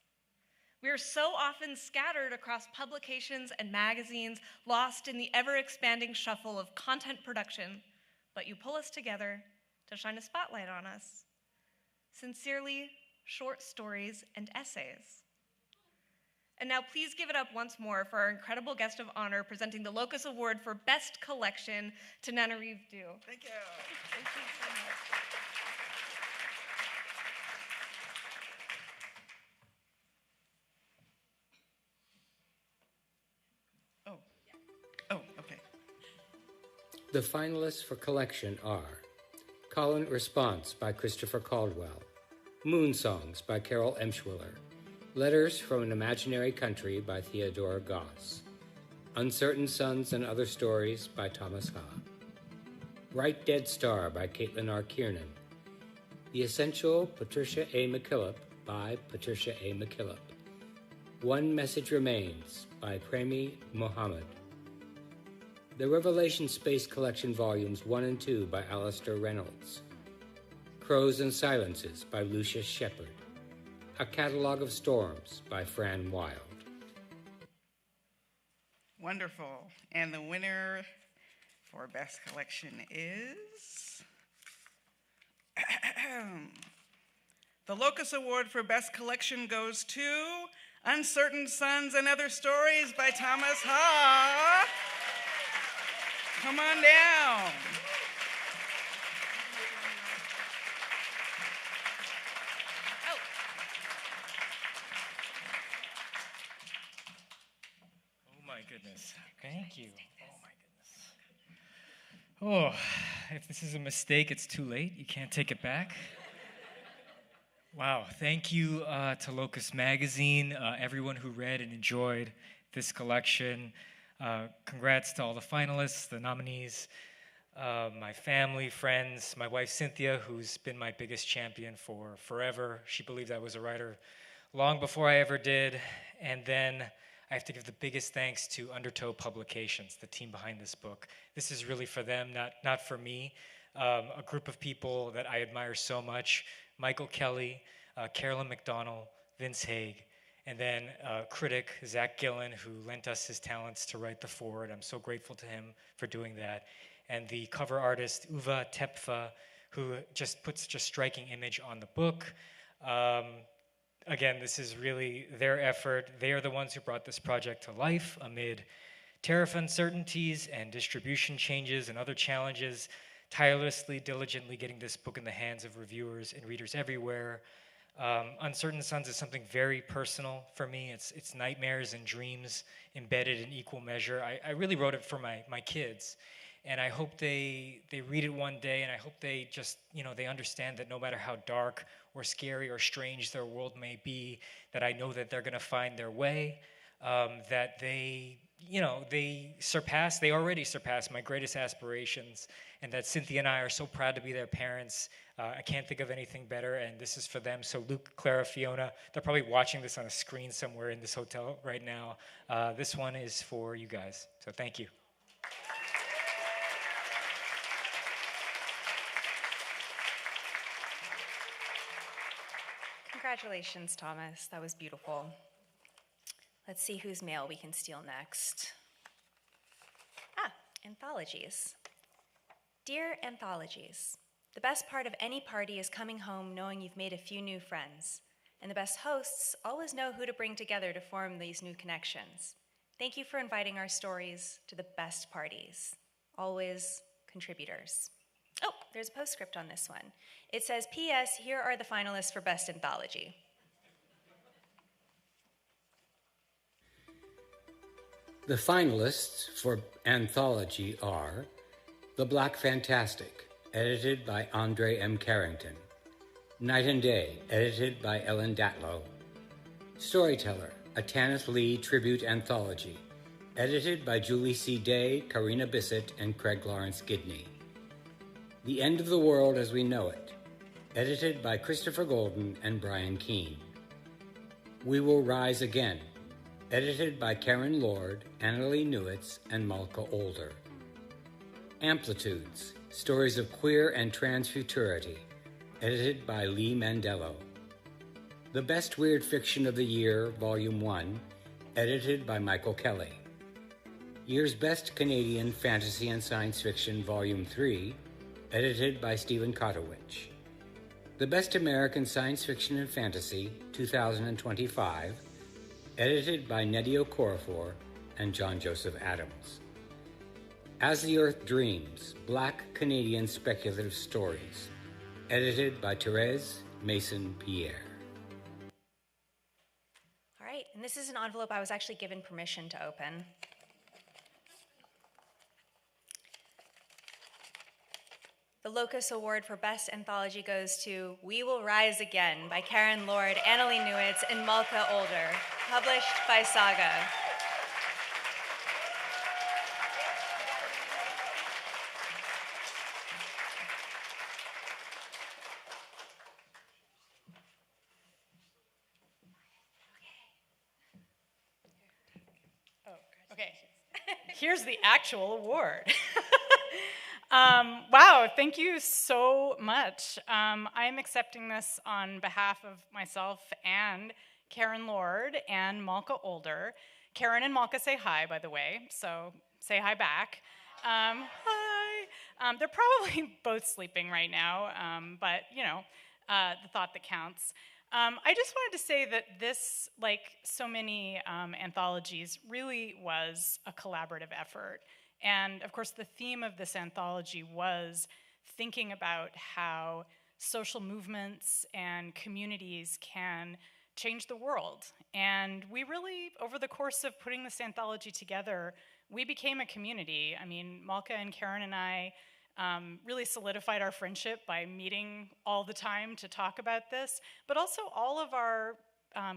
We are so often scattered across publications and magazines, lost in the ever-expanding shuffle of content production, but you pull us together to shine a spotlight on us. Sincerely, short stories and essays. And now please give it up once more for our incredible guest of honor presenting the Locus Award for Best Collection, Tananarive Due. Thank you. Thank you so much. Oh, okay. The finalists for collection are Call-in Response by Christopher Caldwell, Moon Songs by Carol Emschwiller, Letters from an Imaginary Country by Theodora Goss, Uncertain Suns and Other Stories by Thomas Ha, Bright Dead Star by Caitlin R. Kiernan, The Essential Patricia A. McKillop by Patricia A. McKillop, One Message Remains by Premi Mohammed, The Revelation Space Collection Volumes 1 and 2 by Alistair Reynolds, Crows and Silences by Lucius Shepard, A Catalogue of Storms by Fran Wild. Wonderful. And the winner for Best Collection is... The Locus Award for Best Collection goes to Uncertain Suns and Other Stories by Thomas Ha. Come on down. Oh my goodness. Thank you. Oh my goodness. Oh, if this is a mistake, it's too late. You can't take it back. Wow. Thank you to Locus Magazine, everyone who read and enjoyed this collection. Congrats to all the finalists, the nominees, my family, friends, my wife Cynthia, who's been my biggest champion for forever. She believed I was a writer long before I ever did. And then I have to give the biggest thanks to Undertow Publications, the team behind this book. This is really for them, not for me. A group of people that I admire so much: Michael Kelly, Carolyn McDonnell, Vince Haig, and then critic Zach Gillen, who lent us his talents to write the foreword. I'm so grateful to him for doing that. And the cover artist, Uva Tepfa, who just puts such a striking image on the book. Again, this is really their effort. They are the ones who brought this project to life amid tariff uncertainties and distribution changes and other challenges, tirelessly, diligently getting this book in the hands of reviewers and readers everywhere. Uncertain Suns is something very personal for me. It's nightmares and dreams embedded in equal measure. I really wrote it for my kids, and I hope they read it one day, and I hope they just, they understand that no matter how dark or scary or strange their world may be, that I know that they're going to find their way, that they already surpass my greatest aspirations, and that Cynthia and I are so proud to be their parents. I can't think of anything better, and this is for them. So Luke, Clara, Fiona, they're probably watching this on a screen somewhere in this hotel right now. This one is for you guys, so thank you. Congratulations, Thomas. That was beautiful. Let's see whose mail we can steal next. Anthologies. Dear Anthologies, the best part of any party is coming home knowing you've made a few new friends. and the best hosts always know who to bring together to form these new connections. Thank you for inviting our stories to the best parties. Always contributors. Oh, there's a postscript on this one. It says, P.S. Here are the finalists for Best Anthology. The finalists for Anthology are The Black Fantastic, edited by Andre M. Carrington. Night and Day, edited by Ellen Datlow. Storyteller, a Tanith Lee tribute anthology, edited by Julie C. Day, Karina Bissett, and Craig Lawrence Gidney. The End of the World as We Know It, edited by Christopher Golden and Brian Keene. We Will Rise Again, edited by Karen Lord, Annalee Newitz, and Malka Older. Amplitudes, Stories of Queer and Trans Futurity, edited by Lee Mandello. The Best Weird Fiction of the Year, Volume 1, edited by Michael Kelly. Year's Best Canadian Fantasy and Science Fiction, Volume 3, edited by Stephen Kotowich. The Best American Science Fiction and Fantasy, 2025, edited by Nnedi Okorafor and John Joseph Adams. As the Earth Dreams, Black Canadian Speculative Stories, edited by Therese Mason-Pierre. All right, and this is an envelope I was actually given permission to open. The Locus Award for Best Anthology goes to We Will Rise Again by Karen Lord, Annalee Newitz, and Malka Older, published by Saga. Okay, here's the actual award. Wow, thank you so much. I am accepting this on behalf of myself and Karen Lord and Malka Older. Karen and Malka say hi, by the way, so say hi back. Hi. They're probably both sleeping right now, but you know, the thought that counts. I just wanted to say that this, like so many anthologies, really was a collaborative effort. And of course, the theme of this anthology was thinking about how social movements and communities can change the world. And we really, over the course of putting this anthology together, we became a community. I mean, Malka and Karen and I really solidified our friendship by meeting all the time to talk about this, but also all of our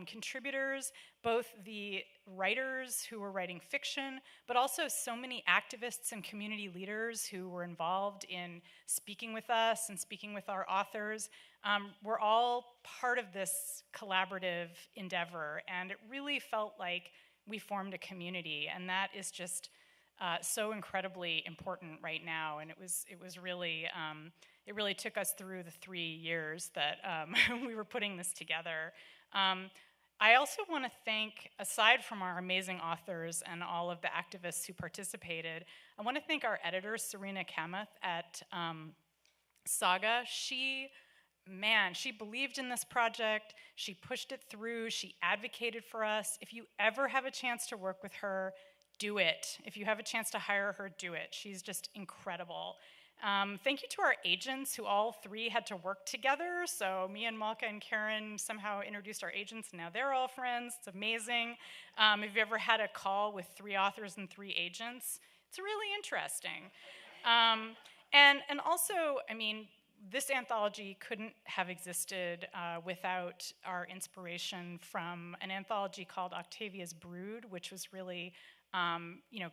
contributors, both the writers who were writing fiction, but also so many activists and community leaders who were involved in speaking with us and speaking with our authors. We're all part of this collaborative endeavor, and it really felt like we formed a community, and that is just so incredibly important right now. And it was really it really took us through the 3 years that we were putting this together. I also want to thank, aside from our amazing authors and all of the activists who participated, I want to thank our editor, Serena Kamath at Saga. She believed in this project. She pushed it through. She advocated for us. If you ever have a chance to work with her, do it. If you have a chance to hire her, do it. She's just incredible. Thank you to our agents, who all three had to work together. So me and Malka and Karen somehow introduced our agents, and now they're all friends. It's amazing. If you've ever had a call with 3 authors and 3 agents, it's really interesting. And also, I mean, this anthology couldn't have existed without our inspiration from an anthology called Octavia's Brood, which was really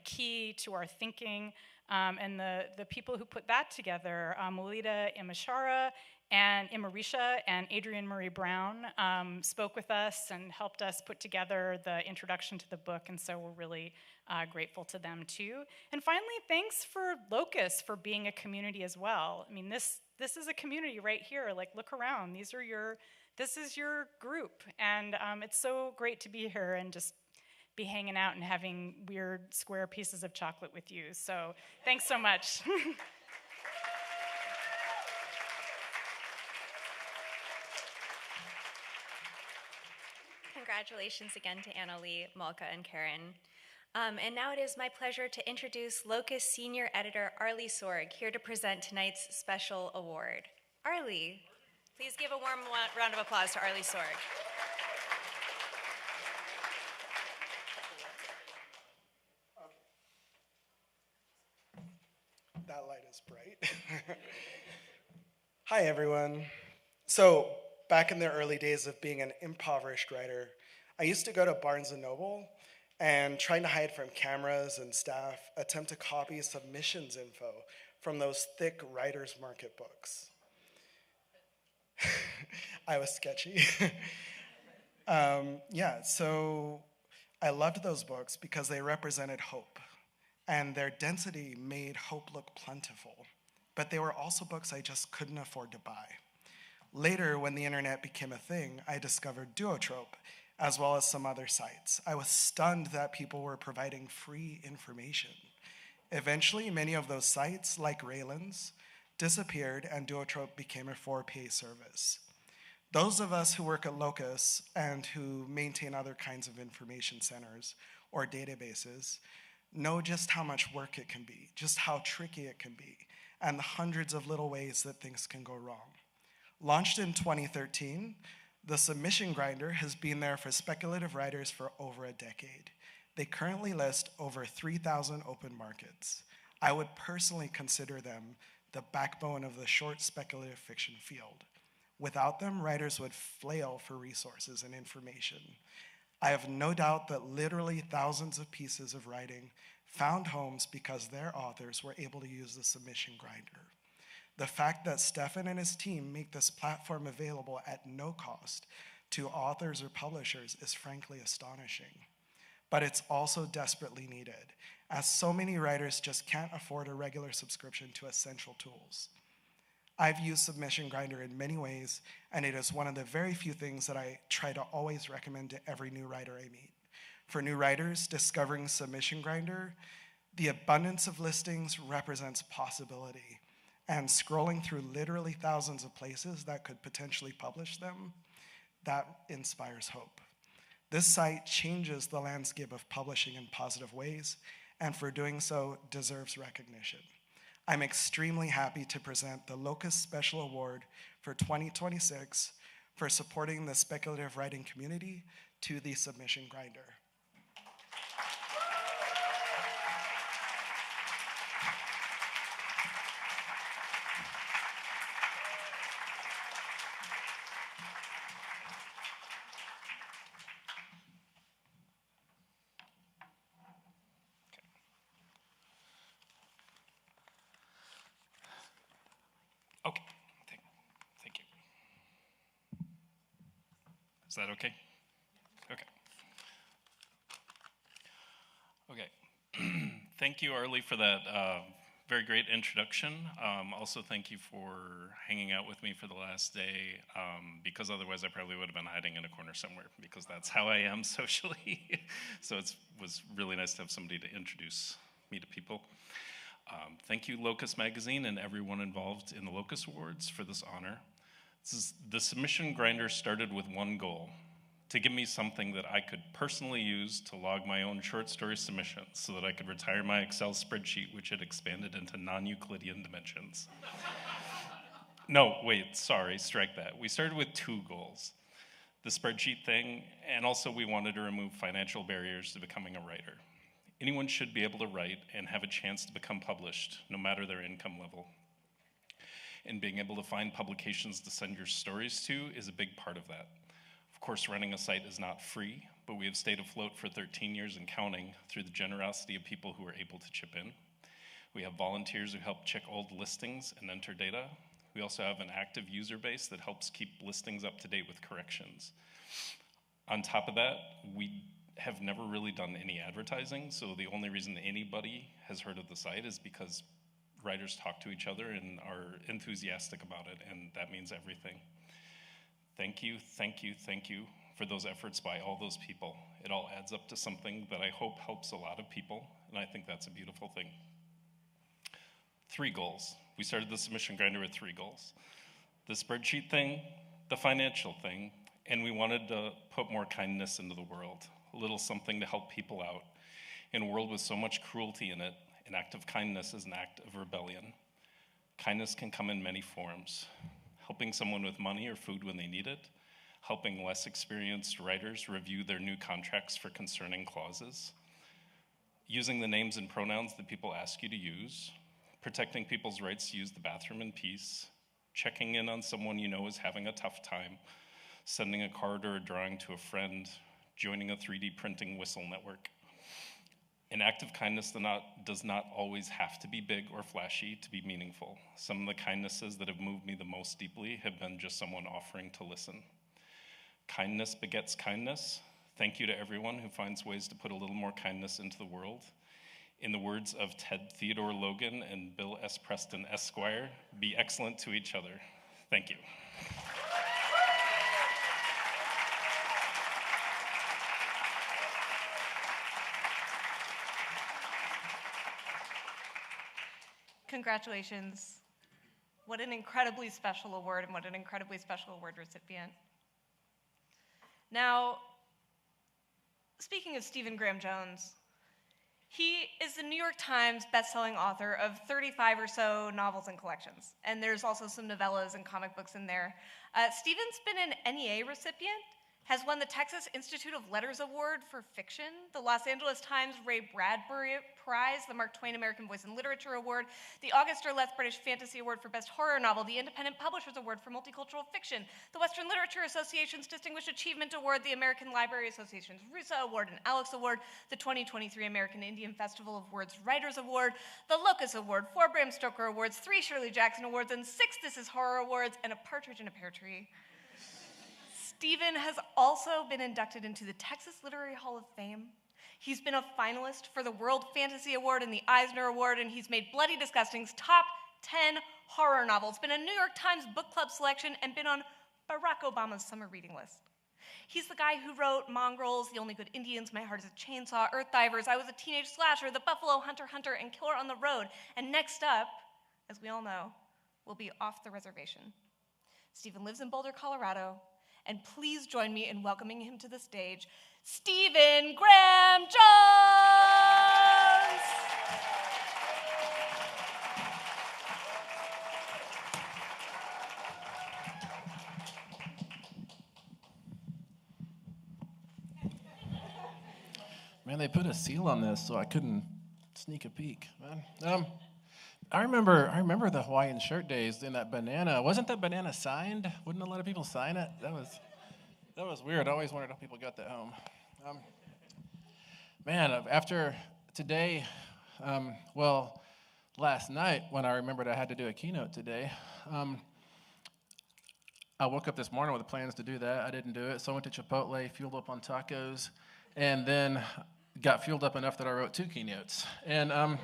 key to our thinking. And the people who put that together, Melita Imashara and Imarisha and Adrienne Murray Brown, spoke with us and helped us put together the introduction to the book, and so we're really grateful to them too. And finally, thanks for Locus for being a community as well. I mean, this is a community right here. Like, look around. This is your group, and it's so great to be here and just be hanging out and having weird square pieces of chocolate with you. So thanks so much. congratulations again to Annalie, Malka, and Karen. And now it is my pleasure to introduce Locus Senior Editor Arlie Sorg, here to present tonight's special award. Arlie, please give a warm round of applause to Arlie Sorg. That light is bright. Hi, everyone. So, back in the early days of being an impoverished writer, I used to go to Barnes & Noble and, trying to hide from cameras and staff, attempt to copy submissions info from those thick writer's market books. I was sketchy. So I loved those books because they represented hope, and their density made hope look plentiful. But they were also books I just couldn't afford to buy. Later, when the internet became a thing, I discovered Duotrope, as well as some other sites. I was stunned that people were providing free information. Eventually, many of those sites, like Raylan's, disappeared, and Duotrope became a for-pay service. Those of us who work at Locus and who maintain other kinds of information centers or databases know just how much work it can be, just how tricky it can be, and the hundreds of little ways that things can go wrong. Launched in 2013, the submission grinder has been there for speculative writers for over a decade. They currently list over 3,000 open markets. I would personally consider them the backbone of the short speculative fiction field. Without them, writers would flail for resources and information. I have no doubt that literally thousands of pieces of writing found homes because their authors were able to use the submission grinder. The fact that Stefan and his team make this platform available at no cost to authors or publishers is frankly astonishing. But it's also desperately needed, as so many writers just can't afford a regular subscription to essential tools. I've used Submission Grinder in many ways, and it is one of the very few things that I try to always recommend to every new writer I meet. For new writers discovering Submission Grinder, the abundance of listings represents possibility, and scrolling through literally thousands of places that could potentially publish them, that inspires hope. This site changes the landscape of publishing in positive ways, and for doing so deserves recognition. I'm extremely happy to present the Locus Special Award for 2026 for supporting the speculative writing community to the Submission Grinder. Okay, thank you. Is that okay? Okay. Thank you, Arlie, for that very great introduction. Also, thank you for hanging out with me for the last day, because otherwise I probably would have been hiding in a corner somewhere, because that's how I am socially. So it was really nice to have somebody to introduce me to people. Thank you, Locus Magazine, and everyone involved in the Locus Awards for this honor. The submission grinder started with one goal: to give me something that I could personally use to log my own short story submissions so that I could retire my Excel spreadsheet, which had expanded into non-Euclidean dimensions. No, wait, sorry, strike that. We started with two goals: the spreadsheet thing, and also we wanted to remove financial barriers to becoming a writer. Anyone should be able to write and have a chance to become published, no matter their income level. And being able to find publications to send your stories to is a big part of that. Of course, running a site is not free, but we have stayed afloat for 13 years and counting through the generosity of people who are able to chip in. We have volunteers who help check old listings and enter data. We also have an active user base that helps keep listings up to date with corrections. On top of that, we have never really done any advertising, so the only reason anybody has heard of the site is because writers talk to each other and are enthusiastic about it, and that means everything. Thank you, thank you, thank you for those efforts by all those people. It all adds up to something that I hope helps a lot of people, and I think that's a beautiful thing. 3 goals. We started the submission grinder with 3 goals: the spreadsheet thing, the financial thing, and we wanted to put more kindness into the world, a little something to help people out. In a world with so much cruelty in it, an act of kindness is an act of rebellion. Kindness can come in many forms. Helping someone with money or food when they need it, helping less experienced writers review their new contracts for concerning clauses, using the names and pronouns that people ask you to use, protecting people's rights to use the bathroom in peace, checking in on someone you know is having a tough time, sending a card or a drawing to a friend, joining a 3D printing whistle network. An act of kindness does not always have to be big or flashy to be meaningful. Some of the kindnesses that have moved me the most deeply have been just someone offering to listen. Kindness begets kindness. Thank you to everyone who finds ways to put a little more kindness into the world. In the words of Ted Theodore Logan and Bill S. Preston Esquire, be excellent to each other. Thank you. Congratulations. What an incredibly special award, and what an incredibly special award recipient. Now, speaking of Stephen Graham Jones, he is the New York Times bestselling author of 35 or so novels and collections, and there's also some novellas and comic books in there. Stephen's been an NEA recipient, has won the Texas Institute of Letters Award for Fiction, the Los Angeles Times Ray Bradbury Prize, the Mark Twain American Voice in Literature Award, the Auguste Derleth British Fantasy Award for Best Horror Novel, the Independent Publishers Award for Multicultural Fiction, the Western Literature Association's Distinguished Achievement Award, the American Library Association's Rusa Award and Alex Award, the 2023 American Indian Festival of Words Writers Award, the Locus Award, 4 Bram Stoker Awards, 3 Shirley Jackson Awards, and 6 This Is Horror Awards, and a partridge in a pear tree. Stephen has also been inducted into the Texas Literary Hall of Fame. He's been a finalist for the World Fantasy Award and the Eisner Award, and he's made Bloody Disgusting's top 10 horror novels, been a New York Times book club selection, and been on Barack Obama's summer reading list. He's the guy who wrote Mongrels, The Only Good Indians, My Heart is a Chainsaw, Earth Divers, I Was a Teenage Slasher, The Buffalo Hunter Hunter, and Killer on the Road. And next up, as we all know, will be Off the Reservation. Stephen lives in Boulder, Colorado, and please join me in welcoming him to the stage, Stephen Graham Jones! Man, they put a seal on this so I couldn't sneak a peek. Man. I remember the Hawaiian shirt days in that banana. Wasn't that banana signed? Wouldn't a lot of people sign it? That was weird. I always wondered how people got that home. After today, last night when I remembered I had to do a keynote today, I woke up this morning with plans to do that. I didn't do it, so I went to Chipotle, fueled up on tacos, and then got fueled up enough that I wrote 2 keynotes. And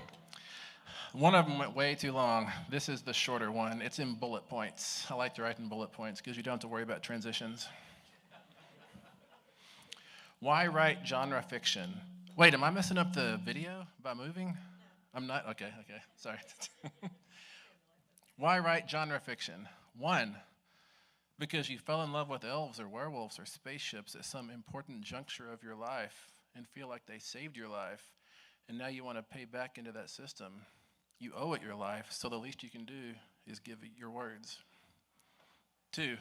one of them went way too long. This is the shorter one. It's in bullet points. I like to write in bullet points because you don't have to worry about transitions. Why write genre fiction? Wait, am I messing up the video by moving? I'm not? Okay, sorry. Why write genre fiction? 1, because you fell in love with elves or werewolves or spaceships at some important juncture of your life and feel like they saved your life, and now you want to pay back into that system. You owe it your life, so the least you can do is give it your words. 2,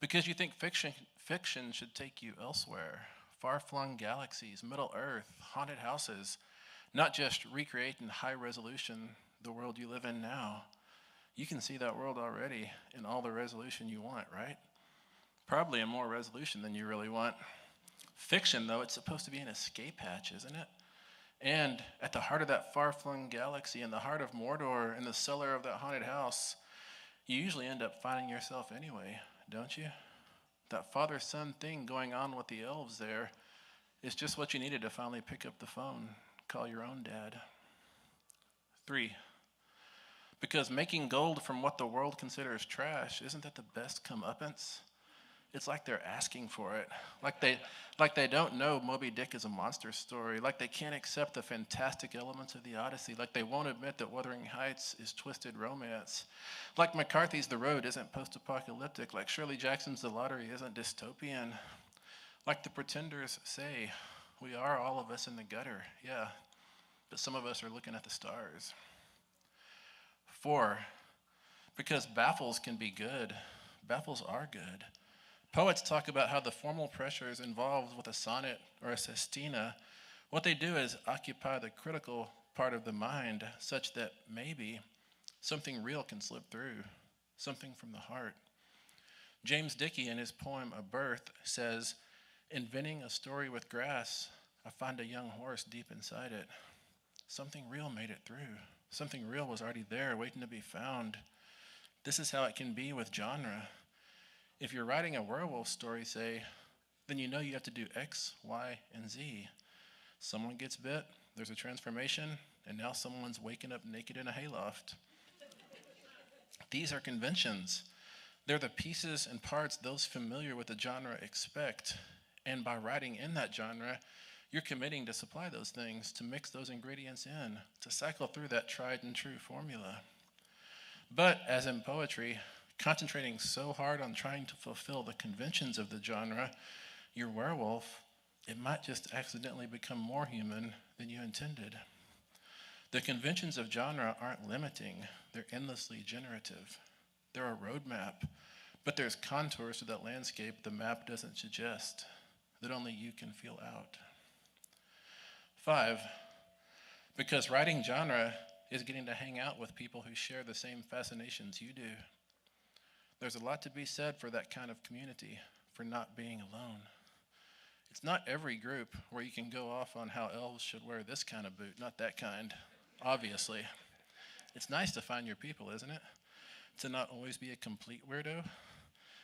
because you think fiction should take you elsewhere. Far-flung galaxies, Middle Earth, haunted houses, not just recreate in high resolution the world you live in now. You can see that world already in all the resolution you want, right? Probably in more resolution than you really want. Fiction, though, it's supposed to be an escape hatch, isn't it? And at the heart of that far-flung galaxy, in the heart of Mordor, in the cellar of that haunted house, you usually end up finding yourself anyway, don't you? That father-son thing going on with the elves there is just what you needed to finally pick up the phone, call your own dad. 3, because making gold from what the world considers trash, isn't that the best comeuppance? It's like they're asking for it. Like they don't know Moby Dick is a monster story. Like they can't accept the fantastic elements of the Odyssey. Like they won't admit that Wuthering Heights is twisted romance. Like McCarthy's The Road isn't post-apocalyptic. Like Shirley Jackson's The Lottery isn't dystopian. Like the Pretenders say, we are all of us in the gutter, yeah, but some of us are looking at the stars. 4, because baffles can be good. Baffles are good. Poets talk about how the formal pressures involved with a sonnet or a sestina, what they do is occupy the critical part of the mind such that maybe something real can slip through, something from the heart. James Dickey, in his poem A Birth, says, inventing a story with grass, I find a young horse deep inside it. Something real made it through. Something real was already there, waiting to be found. This is how it can be with genre. If you're writing a werewolf story, say, then you know you have to do X, Y, and Z. Someone gets bit, there's a transformation, and now someone's waking up naked in a hayloft. These are conventions. They're the pieces and parts those familiar with the genre expect. And by writing in that genre, you're committing to supply those things, to mix those ingredients in, to cycle through that tried and true formula. But as in poetry, concentrating so hard on trying to fulfill the conventions of the genre, your werewolf, it might just accidentally become more human than you intended. The conventions of genre aren't limiting, they're endlessly generative. They're a roadmap, but there's contours to that landscape the map doesn't suggest, that only you can feel out. 5, because writing genre is getting to hang out with people who share the same fascinations you do. There's a lot to be said for that kind of community, for not being alone. It's not every group where you can go off on how elves should wear this kind of boot, not that kind, obviously. It's nice to find your people, isn't it? To not always be a complete weirdo.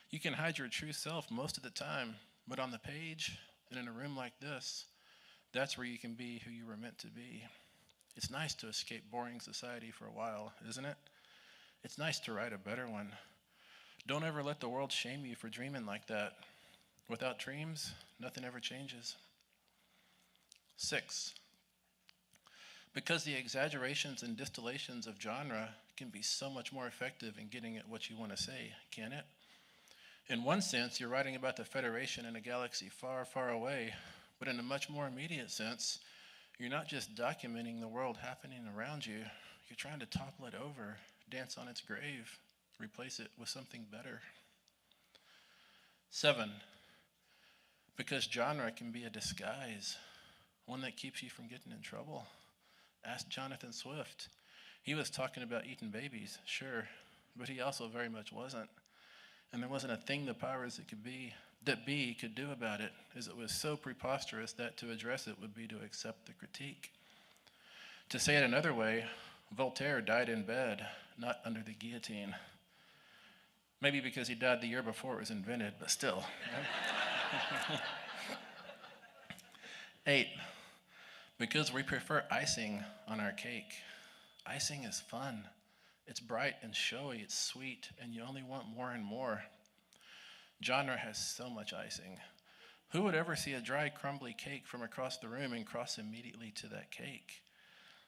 You can hide your true self most of the time, but on the page and in a room like this, that's where you can be who you were meant to be. It's nice to escape boring society for a while, isn't it? It's nice to write a better one. Don't ever let the world shame you for dreaming like that. Without dreams, nothing ever changes. 6, because the exaggerations and distillations of genre can be so much more effective in getting at what you want to say, can it? In one sense, you're writing about the Federation in a galaxy far, far away, but in a much more immediate sense, you're not just documenting the world happening around you, you're trying to topple it over, dance on its grave, replace it with something better. 7, because genre can be a disguise, one that keeps you from getting in trouble. Ask Jonathan Swift. He was talking about eating babies, sure, but he also very much wasn't. And there wasn't a thing the powers that be could do about it, as it was so preposterous that to address it would be to accept the critique. To say it another way, Voltaire died in bed, not under the guillotine. Maybe because he died the year before it was invented, but still. 8, because we prefer icing on our cake. Icing is fun. It's bright and showy, it's sweet, and you only want more and more. Genre has so much icing. Who would ever see a dry, crumbly cake from across the room and cross immediately to that cake?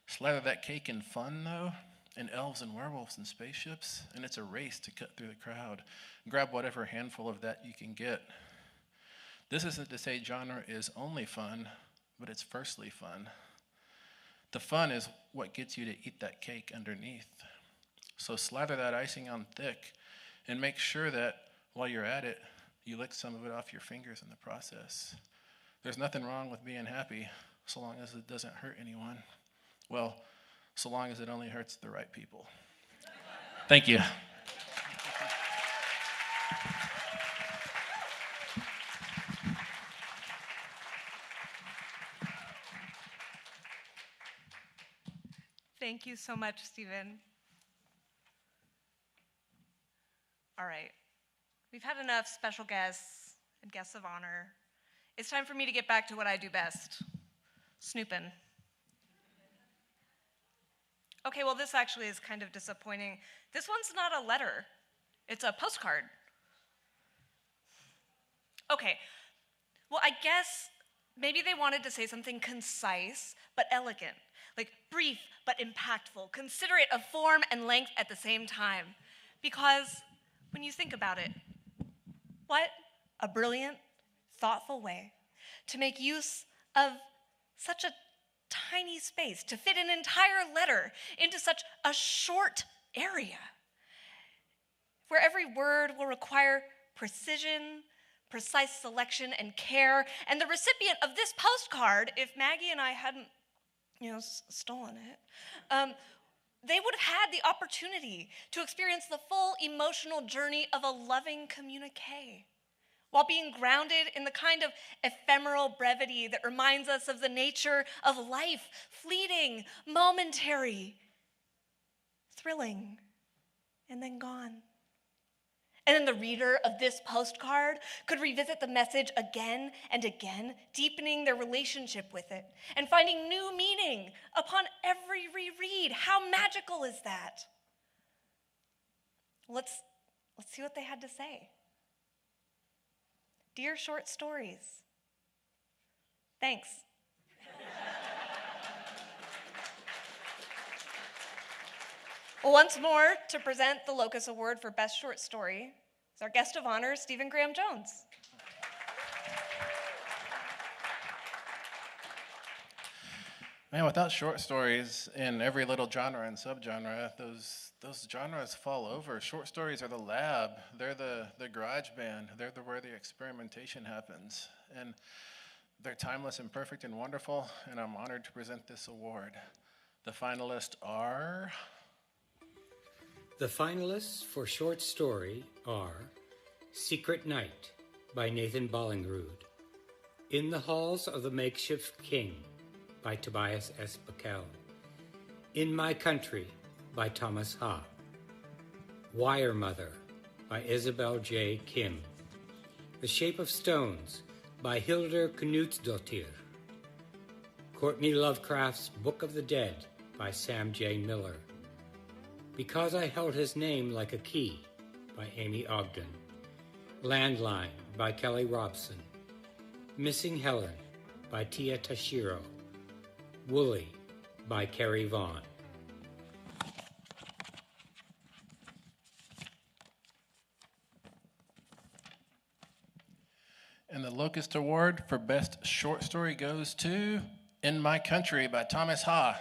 Slather that cake in fun, though, and elves and werewolves and spaceships, and it's a race to cut through the crowd. Grab whatever handful of that you can get. This isn't to say genre is only fun, but it's firstly fun. The fun is what gets you to eat that cake underneath. So slather that icing on thick and make sure that while you're at it, you lick some of it off your fingers in the process. There's nothing wrong with being happy so long as it doesn't hurt anyone. Well, so long as it only hurts the right people. Thank you. Thank you so much, Stephen. All right. We've had enough special guests and guests of honor. It's time for me to get back to what I do best, snooping. Okay, well, this actually is kind of disappointing. This one's not a letter. It's a postcard. Okay, well, I guess maybe they wanted to say something concise but elegant, like brief but impactful, considerate of form and length at the same time. Because when you think about it, what a brilliant, thoughtful way to make use of such a tiny space, to fit an entire letter into such a short area, where every word will require precision, precise selection, and care. And the recipient of this postcard, if Maggie and I hadn't, stolen it, they would have had the opportunity to experience the full emotional journey of a loving communique, while being grounded in the kind of ephemeral brevity that reminds us of the nature of life, fleeting, momentary, thrilling, and then gone. And then the reader of this postcard could revisit the message again and again, deepening their relationship with it and finding new meaning upon every reread. How magical is that? Let's see what they had to say. Dear short stories, thanks. Once more, to present the Locus Award for Best Short Story is our guest of honor, Stephen Graham Jones. Man, without short stories in every little genre and subgenre, those genres fall over. Short stories are the lab. They're the garage band. They're where the experimentation happens. And they're timeless and perfect and wonderful, and I'm honored to present this award. The finalists are... The finalists for short story are Secret Night by Nathan Bollingrud, In the Halls of the Makeshift King by Tobias S. Backel, In My Country by Thomas Ha, Wire Mother by Isabel J. Kim, The Shape of Stones by Hildur Knutsdottir, Courtney Lovecraft's Book of the Dead by Sam J. Miller, Because I Held His Name Like a Key by Amy Ogden, Landline by Kelly Robson, Missing Helen by Tia Tashiro, Wooly by Carrie Vaughn. And the Locust Award for Best Short Story goes to In My Country by Thomas Ha.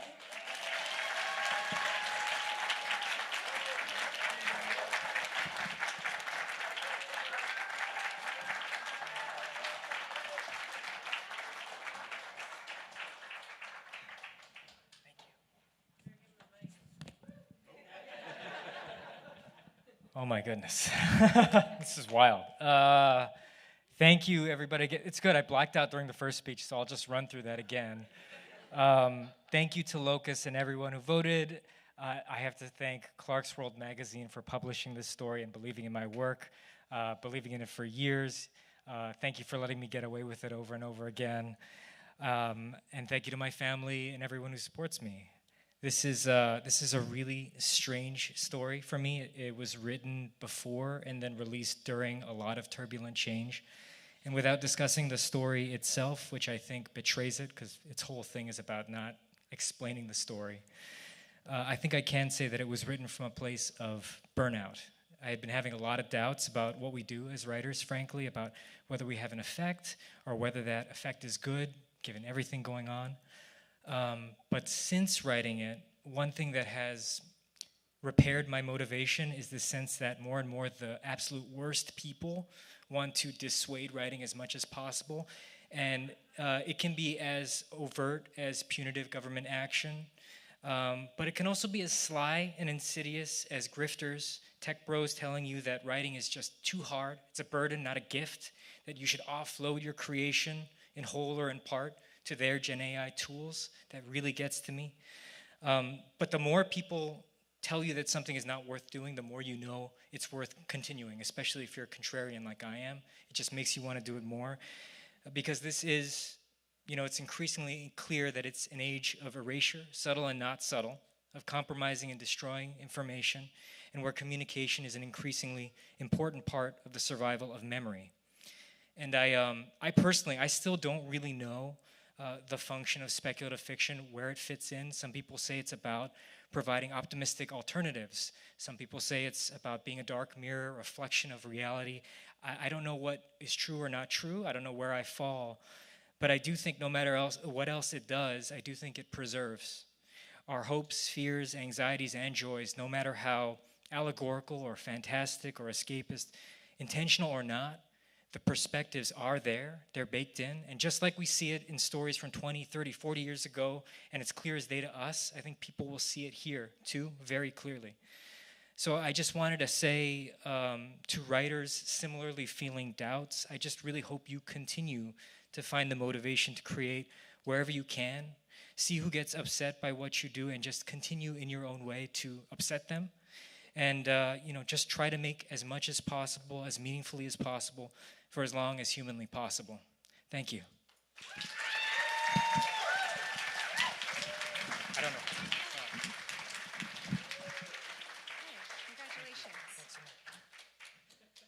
Oh my goodness. This is wild. Thank you, everybody. It's good. I blacked out during the first speech, so I'll just run through that again. Thank you to Locus and everyone who voted. I have to thank Clarkesworld Magazine for publishing this story and believing in my work, believing in it for years. Thank you for letting me get away with it over and over again. And thank you to my family and everyone who supports me. This is a really strange story for me. It was written before and then released during a lot of turbulent change. And without discussing the story itself, which I think betrays it, because its whole thing is about not explaining the story, I think I can say that it was written from a place of burnout. I had been having a lot of doubts about what we do as writers, frankly, about whether we have an effect or whether that effect is good, given everything going on. But since writing it, one thing that has repaired my motivation is the sense that more and more the absolute worst people want to dissuade writing as much as possible. And it can be as overt as punitive government action, but it can also be as sly and insidious as grifters, tech bros telling you that writing is just too hard, it's a burden, not a gift, that you should offload your creation in whole or in part to their Gen AI tools. That really gets to me. But the more people tell you that something is not worth doing, the more you know it's worth continuing, especially if you're a contrarian like I am. It just makes you want to do it more. Because this is, it's increasingly clear that it's an age of erasure, subtle and not subtle, of compromising and destroying information, and where communication is an increasingly important part of the survival of memory. And I personally, I still don't really know the function of speculative fiction, where it fits in. Some people say it's about providing optimistic alternatives. Some people say it's about being a dark mirror, reflection of reality. I don't know what is true or not true. I don't know where I fall. But I do think no matter what else it does, I do think it preserves our hopes, fears, anxieties, and joys, no matter how allegorical or fantastic or escapist, intentional or not. The perspectives are there, they're baked in, and just like we see it in stories from 20, 30, 40 years ago, and it's clear as day to us, I think people will see it here too, very clearly. So I just wanted to say to writers similarly feeling doubts, I just really hope you continue to find the motivation to create wherever you can, see who gets upset by what you do, and just continue in your own way to upset them. And just try to make as much as possible, as meaningfully as possible, for as long as humanly possible. Thank you. I don't know.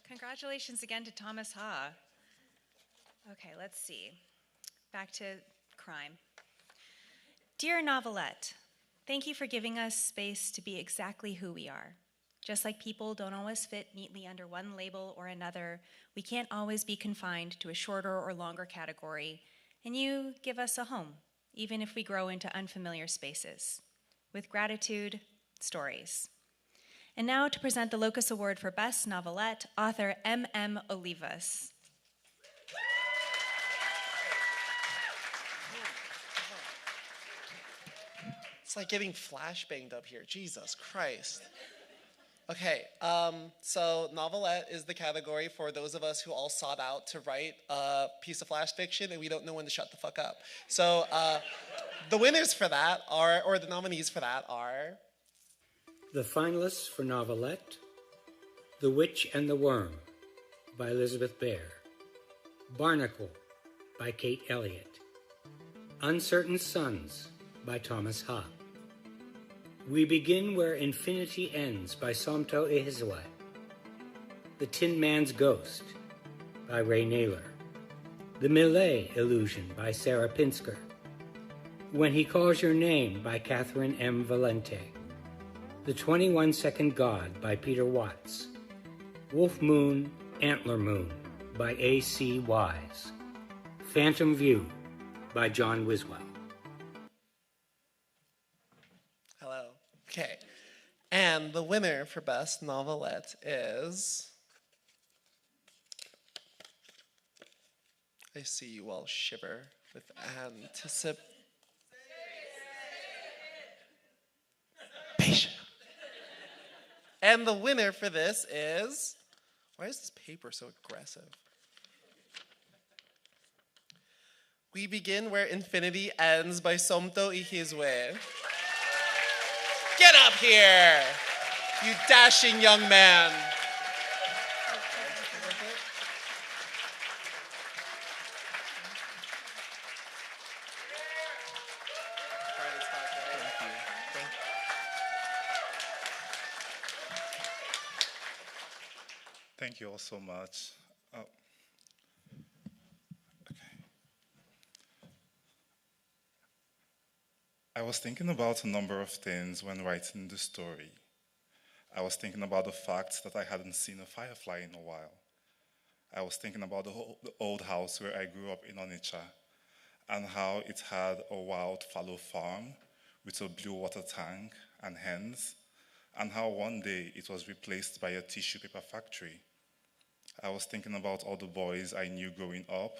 Congratulations again to Thomas Ha. Okay, let's see. Back to crime. Dear Novelette, thank you for giving us space to be exactly who we are. Just like people don't always fit neatly under one label or another, we can't always be confined to a shorter or longer category, and you give us a home, even if we grow into unfamiliar spaces. With gratitude, Stories. And now to present the Locus Award for Best Novelette, author M.M. Olivas. It's like getting flashbanged up here. Jesus Christ. Okay, so novelette is the category for those of us who all sought out to write a piece of flash fiction and we don't know when to shut the fuck up. So the winners for that are, or the nominees for that are... The finalists for novelette: The Witch and the Worm by Elizabeth Bear, Barnacle by Kate Elliott, Uncertain Suns by Thomas Ha, We Begin Where Infinity Ends by Somto Ihizwe, The Tin Man's Ghost by Ray Naylor, The Millet Illusion by Sarah Pinsker, When He Calls Your Name by Catherine M. Valente, The 21-Second God by Peter Watts, Wolf Moon, Antler Moon by A.C. Wise, Phantom View by John Wiswell. Hello. Okay. And the winner for Best Novelette is... I see you all shiver with anticipation. And the winner for this is... Why is this paper so aggressive? We Begin Where Infinity Ends by Somto Ihizwe. Get up here, you dashing young man. Thank you all so much. Okay. I was thinking about a number of things when writing the story. I was thinking about the fact that I hadn't seen a firefly in a while. I was thinking about the old house where I grew up in Onitsha and how it had a wild fallow farm with a blue water tank and hens, and how one day it was replaced by a tissue paper factory. I was thinking about all the boys I knew growing up,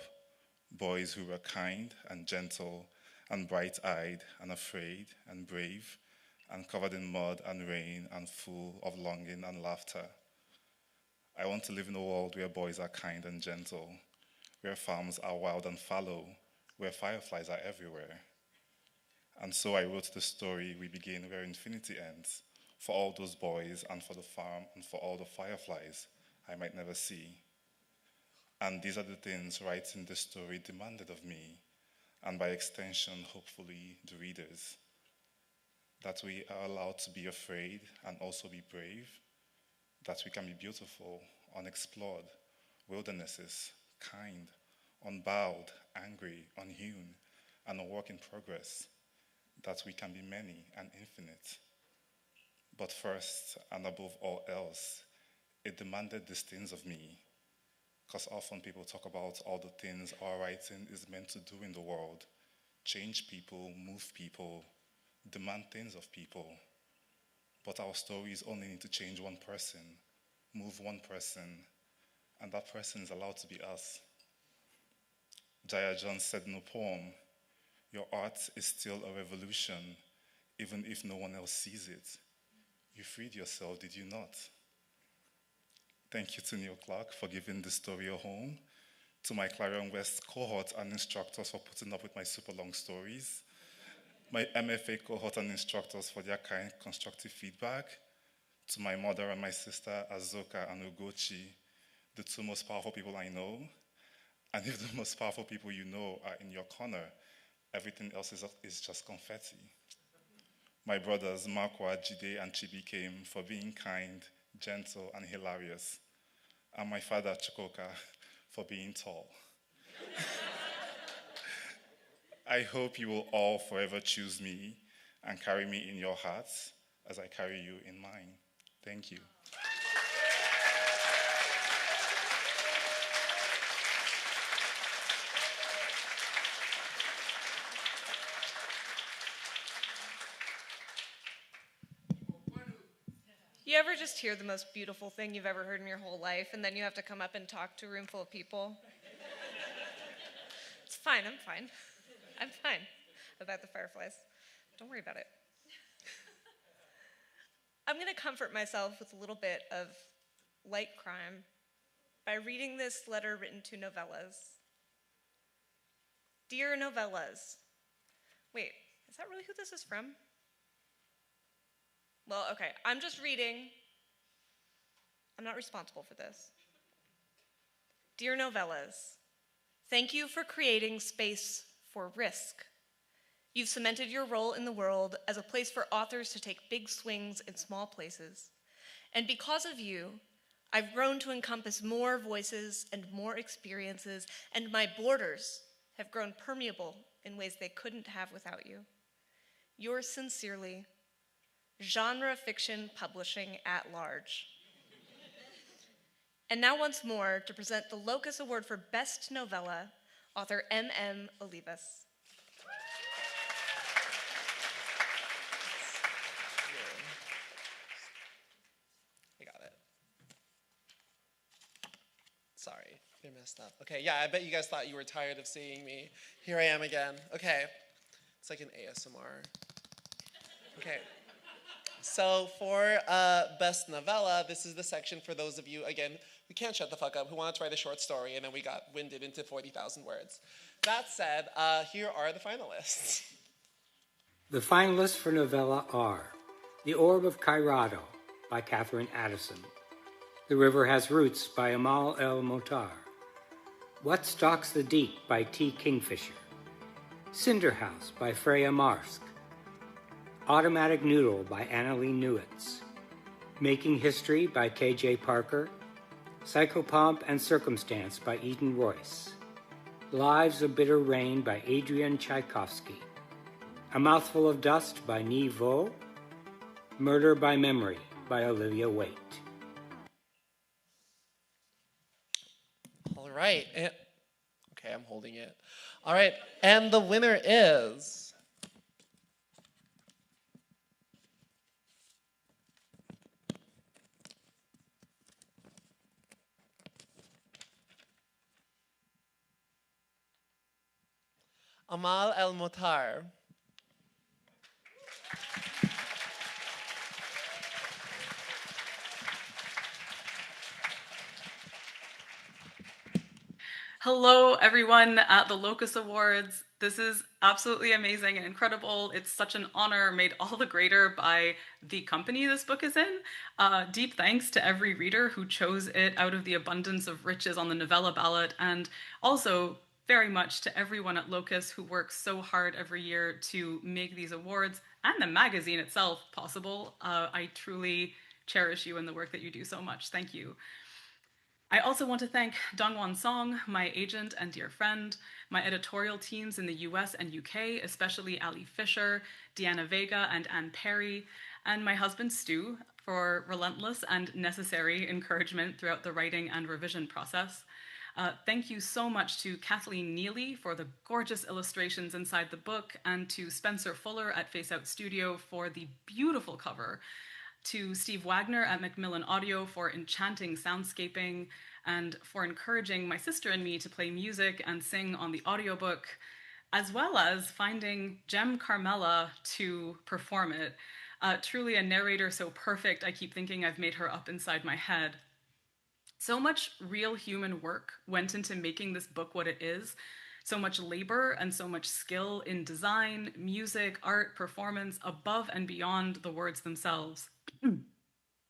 boys who were kind and gentle and bright-eyed and afraid and brave and covered in mud and rain and full of longing and laughter. I want to live in a world where boys are kind and gentle, where farms are wild and fallow, where fireflies are everywhere. And so I wrote the story We Begin Where Infinity Ends, for all those boys and for the farm and for all the fireflies I might never see. And these are the things writing the story demanded of me, and by extension, hopefully, the readers. That we are allowed to be afraid and also be brave, that we can be beautiful, unexplored, wildernesses, kind, unbowed, angry, unhewn, and a work in progress, that we can be many and infinite. But first, and above all else, it demanded these things of me, because often people talk about all the things our writing is meant to do in the world: change people, move people, demand things of people. But our stories only need to change one person, move one person, and that person is allowed to be us. Jaya John said in a poem, "Your art is still a revolution, even if no one else sees it. You freed yourself, did you not?" Thank you to Neil Clark for giving this story a home, to my Clarion West cohort and instructors for putting up with my super long stories, my MFA cohort and instructors for their kind, constructive feedback, to my mother and my sister, Azoka and Ugochi, the two most powerful people I know. And if the most powerful people you know are in your corner, everything else is just confetti. My brothers, Markwa, Jide, and Chibi came for being kind, gentle, and hilarious. And my father, Chukoka, for being tall. I hope you will all forever choose me and carry me in your hearts as I carry you in mine. Thank you. You ever just hear the most beautiful thing you've ever heard in your whole life, and then you have to come up and talk to a room full of people? It's fine, I'm fine. I'm fine about the fireflies. Don't worry about it. I'm going to comfort myself with a little bit of light crime by reading this letter written to novellas. Dear novellas. Wait, is that really who this is from? Well, okay, I'm just reading. I'm not responsible for this. Dear novellas, thank you for creating space for risk. You've cemented your role in the world as a place for authors to take big swings in small places. And because of you, I've grown to encompass more voices and more experiences, and my borders have grown permeable in ways they couldn't have without you. Yours sincerely, Genre Fiction Publishing at Large. And now once more, to present the Locus Award for Best Novella, author M.M. Olivas. I got it. Sorry, you're messed up. Okay, yeah, I bet you guys thought you were tired of seeing me. Here I am again. Okay, it's like an ASMR. Okay. So for Best Novella, this is the section for those of you, again, who can't shut the fuck up, who wanted to write a short story, and then we got winded into 40,000 words. That said, here are the finalists. The finalists for novella are The Orb of Kairado by Catherine Addison, The River Has Roots by Amal El Motar, What Stalks the Deep by T. Kingfisher, Cinder House by Freya Marsk, Automatic Noodle by Annalee Newitz, Making History by K.J. Parker, Psychopomp and Circumstance by Eden Royce, Lives of Bitter Rain by Adrian Tchaikovsky, A Mouthful of Dust by Nhi Vo, Murder by Memory by Olivia Waite. All right. Okay, I'm holding it. All right, and the winner is... Amal El Motar. Hello, everyone at the Locus Awards. This is absolutely amazing and incredible. It's such an honor, made all the greater by the company this book is in. Deep thanks to every reader who chose it out of the abundance of riches on the novella ballot, and also very much to everyone at Locus who works so hard every year to make these awards and the magazine itself possible. I truly cherish you and the work that you do so much. Thank you. I also want to thank Dongwon Song, my agent and dear friend, my editorial teams in the US and UK, especially Ali Fisher, Deanna Vega, and Anne Perry, and my husband Stu for relentless and necessary encouragement throughout the writing and revision process. Thank you so much to Kathleen Neely for the gorgeous illustrations inside the book, and to Spencer Fuller at Face Out Studio for the beautiful cover, to Steve Wagner at Macmillan Audio for enchanting soundscaping, and for encouraging my sister and me to play music and sing on the audiobook, as well as finding Gem Carmela to perform it. Truly a narrator so perfect, I keep thinking I've made her up inside my head. So much real human work went into making this book what it is. So much labor and so much skill in design, music, art, performance, above and beyond the words themselves.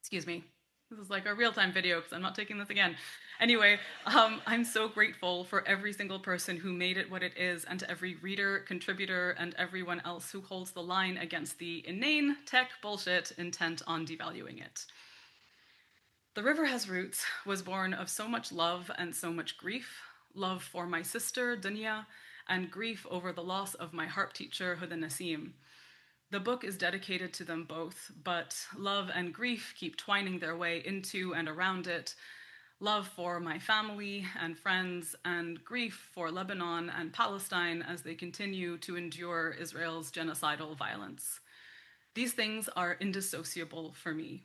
Excuse me. This is like a real-time video because I'm not taking this again. Anyway, I'm so grateful for every single person who made it what it is, and to every reader, contributor, and everyone else who holds the line against the inane tech bullshit intent on devaluing it. The River Has Roots was born of so much love and so much grief. Love for my sister, Dunya, and grief over the loss of my harp teacher, Huda Nassim. The book is dedicated to them both, but love and grief keep twining their way into and around it. Love for my family and friends, and grief for Lebanon and Palestine as they continue to endure Israel's genocidal violence. These things are indissociable for me.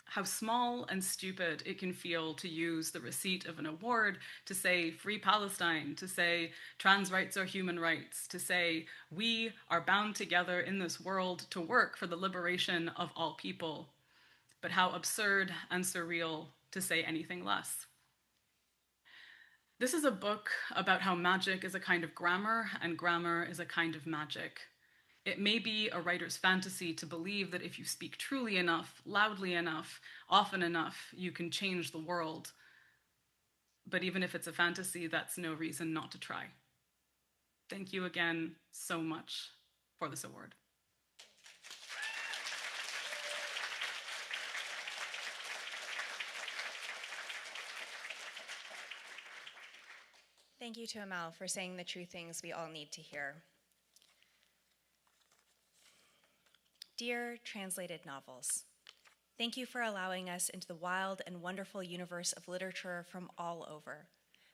How small and stupid it can feel to use the receipt of an award to say Free Palestine, to say trans rights are human rights, to say we are bound together in this world to work for the liberation of all people. But how absurd and surreal to say anything less. This is a book about how magic is a kind of grammar and grammar is a kind of magic. It may be a writer's fantasy to believe that if you speak truly enough, loudly enough, often enough, you can change the world. But even if it's a fantasy, that's no reason not to try. Thank you again so much for this award. Thank you to Amal for saying the true things we all need to hear. Dear Translated Novels, thank you for allowing us into the wild and wonderful universe of literature from all over,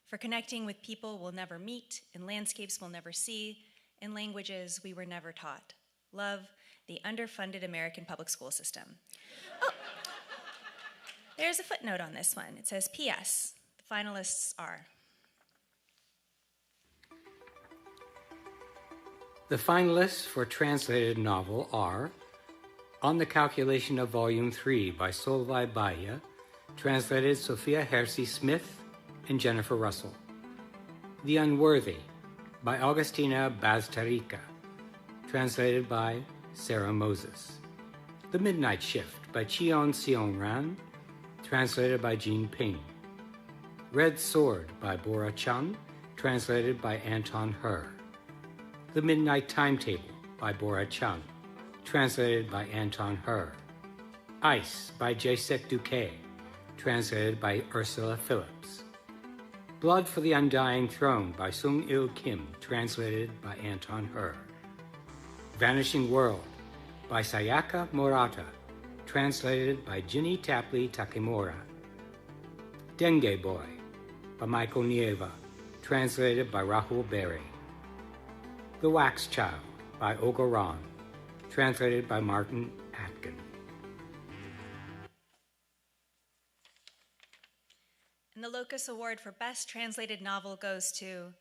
for connecting with people we'll never meet, in landscapes we'll never see, in languages we were never taught. Love, the underfunded American public school system. Oh, there's a footnote on this one. It says, P.S. The finalists are. The finalists for translated novel are On the Calculation of Volume 3 by Solveig Baye, translated Sophia Hersey-Smith and Jennifer Russell. The Unworthy by Augustina Bazterrica, translated by Sarah Moses. The Midnight Shift by Cheon Seong-ran, translated by Jean Ping. Red Sword by Bora Chun, translated by Anton Her. The Midnight Timetable by Bora Chun, translated by Anton Her. Ice by Jae-sek Duque, translated by Ursula Phillips. Blood for the Undying Throne by Sung-il Kim, translated by Anton Her. Vanishing World by Sayaka Murata, translated by Ginny Tapley Takemura. Dengue Boy by Michael Nieva, translated by Rahul Berry. The Wax Child by Olga Ron, translated by Martin Atkin. And the Locus Award for Best Translated Novel goes to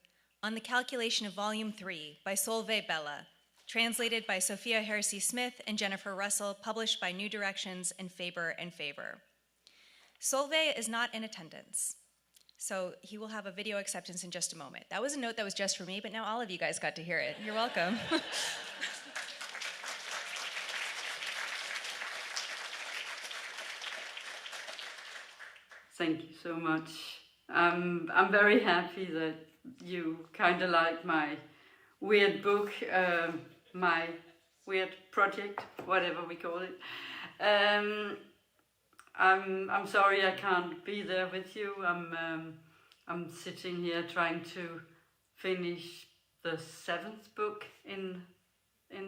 On the Calculation of Volume 3 by Solveig Bella, translated by Sophia Hersey-Smith and Jennifer Russell, published by New Directions and Faber and Faber. Solveig is not in attendance, so he will have a video acceptance in just a moment. That was a note that was just for me, but now all of you guys got to hear it. You're welcome. Thank you so much. I'm very happy that you kind of like my weird book, my weird project, whatever we call it. I'm sorry I can't be there with you. I'm sitting here trying to finish the 7th book in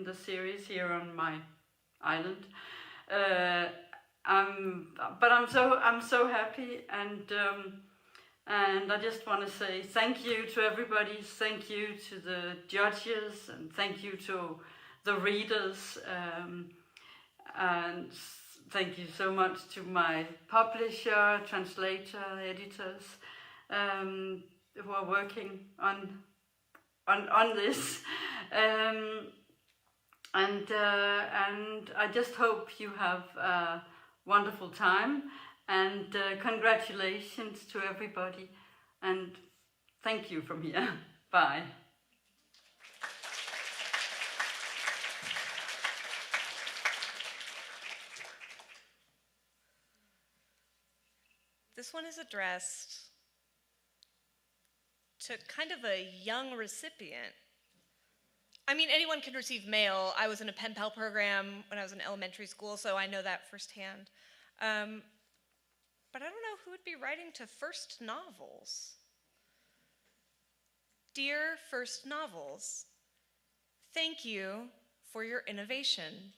the series here on my island. But I'm so happy, and I just want to say thank you to everybody. Thank you to the judges, and thank you to the readers, and thank you so much to my publisher, translator, editors, who are working on this. And I just hope you have a wonderful time, and congratulations to everybody, and thank you from here. Bye. This one is addressed to kind of a young recipient. I mean, anyone can receive mail. I was in a pen pal program when I was in elementary school, so I know that firsthand. But I don't know who would be writing to first novels. Dear First Novels, thank you for your innovation.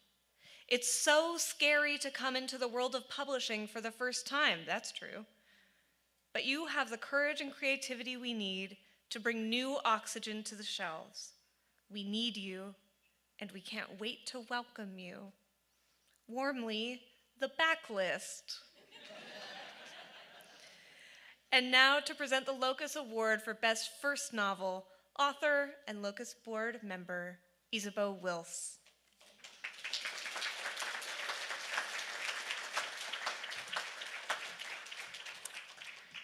It's so scary to come into the world of publishing for the first time, that's true. But you have the courage and creativity we need to bring new oxygen to the shelves. We need you, and we can't wait to welcome you. Warmly, the Backlist. And now to present the Locus Award for Best First Novel, author and Locus Board member, Isabeau Wills.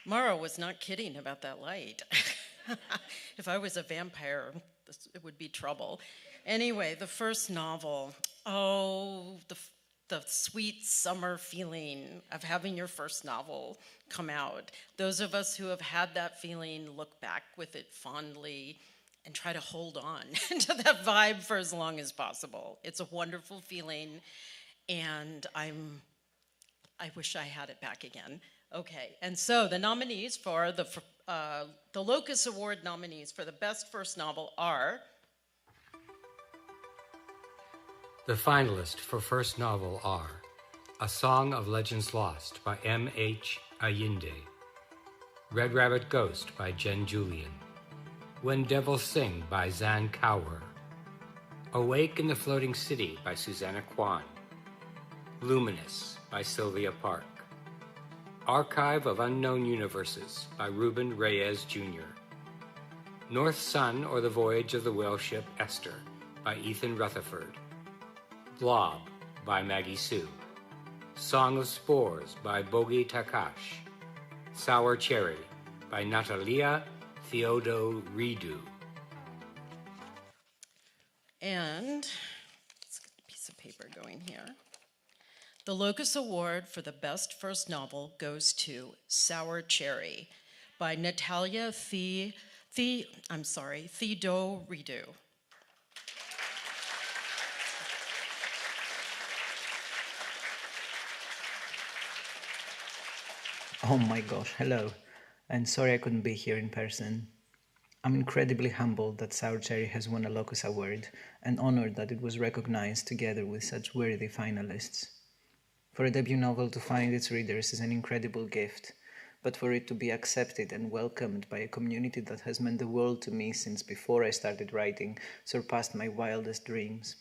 Mara was not kidding about that light. If I was a vampire, it would be trouble. Anyway, the first novel. Oh, the sweet summer feeling of having your first novel come out. Those of us who have had that feeling look back with it fondly and try to hold on to that vibe for as long as possible. It's a wonderful feeling, and I wish I had it back again. Okay, and so the nominees for the Locus Award nominees for the Best First Novel are... The finalists for first novel are A Song of Legends Lost by M.H. Allende, Red Rabbit Ghost by Jen Julian, When Devils Sing by Zan Cower, Awake in the Floating City by Susanna Kwan, Luminous by Sylvia Park, Archive of Unknown Universes by Ruben Reyes Jr., North Sun or the Voyage of the Whale Ship Esther by Ethan Rutherford, Blob by Maggie Sue, Song of Spores by Bogi Takash, Sour Cherry by Natalia Theodoridou. And let's get a piece of paper going here. The Locus Award for the Best First Novel goes to Sour Cherry by Natalia Theodoridou. Oh my gosh, hello. And sorry I couldn't be here in person. I'm incredibly humbled that Sour Cherry has won a Locus Award and honored that it was recognized together with such worthy finalists. For a debut novel to find its readers is an incredible gift, but for it to be accepted and welcomed by a community that has meant the world to me since before I started writing surpassed my wildest dreams.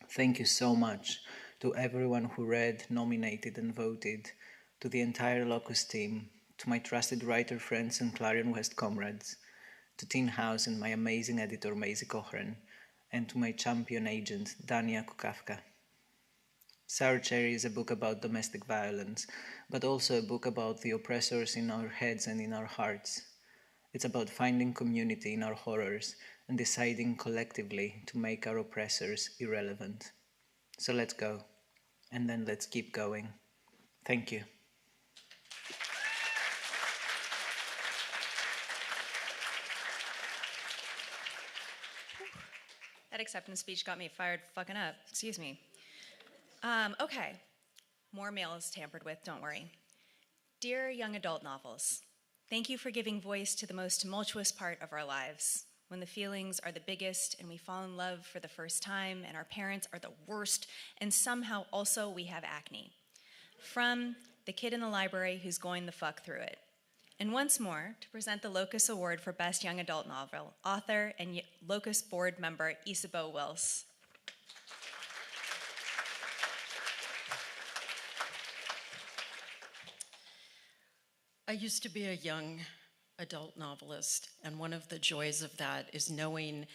Thank you so much to everyone who read, nominated and voted, to the entire Locus team, to my trusted writer friends and Clarion West comrades, to Tin House and my amazing editor Maisie Cochran, and to my champion agent Dania Kukawka. Sour Cherry is a book about domestic violence, but also a book about the oppressors in our heads and in our hearts. It's about finding community in our horrors and deciding collectively to make our oppressors irrelevant. So let's go, and then let's keep going. Thank you. That acceptance speech got me fired fucking up. Excuse me. Okay. More mail is tampered with, don't worry. Dear young adult novels, thank you for giving voice to the most tumultuous part of our lives, when the feelings are the biggest and we fall in love for the first time and our parents are the worst and somehow also we have acne. From the kid in the library who's going the fuck through it. And once more, to present the Locus Award for Best Young Adult Novel, author and Locus board member Isabeau Wills. I used to be a young adult novelist, and one of the joys of that is knowing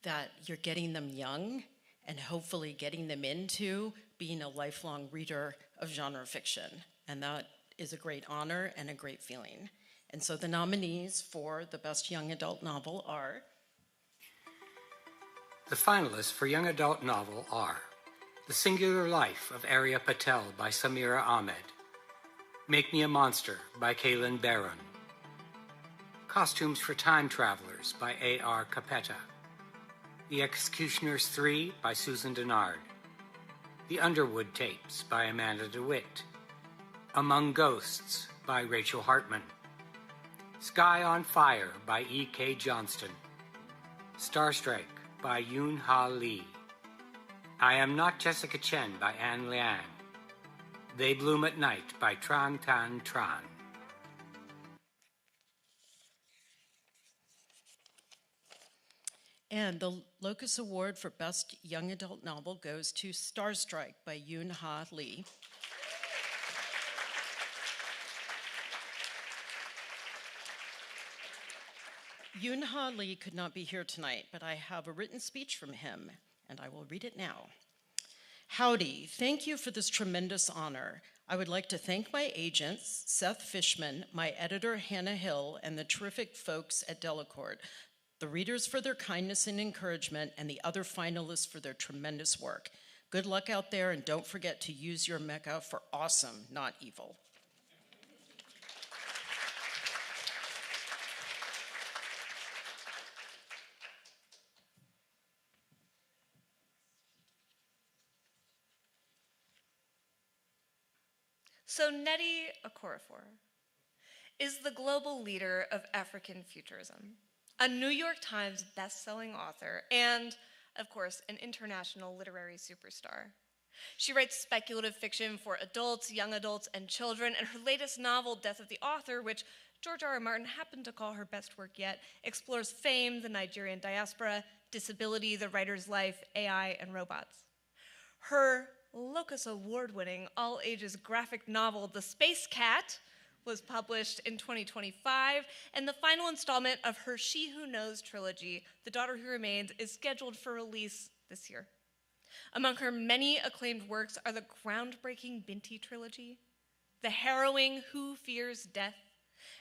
that you're getting them young and hopefully getting them into being a lifelong reader of genre fiction. And that is a great honor and a great feeling. And so the nominees for the Best Young Adult Novel are... The finalists for Young Adult Novel are The Singular Life of Arya Patel by Samira Ahmed, Make Me a Monster by Kaylin Barron, Costumes for Time Travelers by A.R. Capetta, The Executioners 3 by Susan Dennard, The Underwood Tapes by Amanda DeWitt, Among Ghosts by Rachel Hartman, Sky on Fire by E.K. Johnston, Starstrike by Yoon Ha Lee, I Am Not Jessica Chen by Anne Liang, They Bloom at Night by Tran Tan Tran. And the Locus Award for Best Young Adult Novel goes to Starstrike by Yoon Ha Lee. Yoon Ha Lee could not be here tonight, but I have a written speech from him, and I will read it now. Howdy, thank you for this tremendous honor. I would like to thank my agents, Seth Fishman, my editor, Hannah Hill, and the terrific folks at Delacorte, the readers for their kindness and encouragement, and the other finalists for their tremendous work. Good luck out there, and don't forget to use your mecha for awesome, not evil. So Nnedi Okorafor is the global leader of African futurism, a New York Times best-selling author, and, of course, an international literary superstar. She writes speculative fiction for adults, young adults, and children, and her latest novel, Death of the Author, which George R. R. Martin happened to call her best work yet, explores fame, the Nigerian diaspora, disability, the writer's life, AI, and robots. Her Locus Award-winning, all-ages graphic novel, The Space Cat, was published in 2025, and the final installment of her She Who Knows trilogy, The Daughter Who Remains, is scheduled for release this year. Among her many acclaimed works are the groundbreaking Binti trilogy, the harrowing Who Fears Death,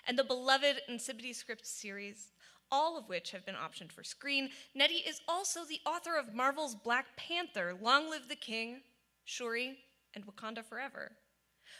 and the beloved Incipity Script series, all of which have been optioned for screen. Nnedi is also the author of Marvel's Black Panther, Long Live the King, Shuri, and Wakanda Forever.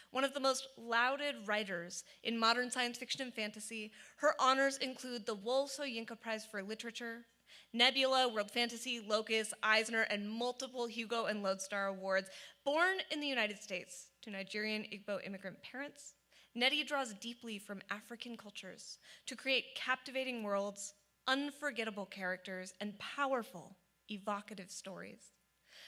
One of the most lauded writers in modern science fiction and fantasy, her honors include the Wool Soyinka Prize for Literature, Nebula, World Fantasy, Locus, Eisner, and multiple Hugo and Lodestar Awards. Born in the United States to Nigerian Igbo immigrant parents, Nnedi draws deeply from African cultures to create captivating worlds, unforgettable characters, and powerful, evocative stories.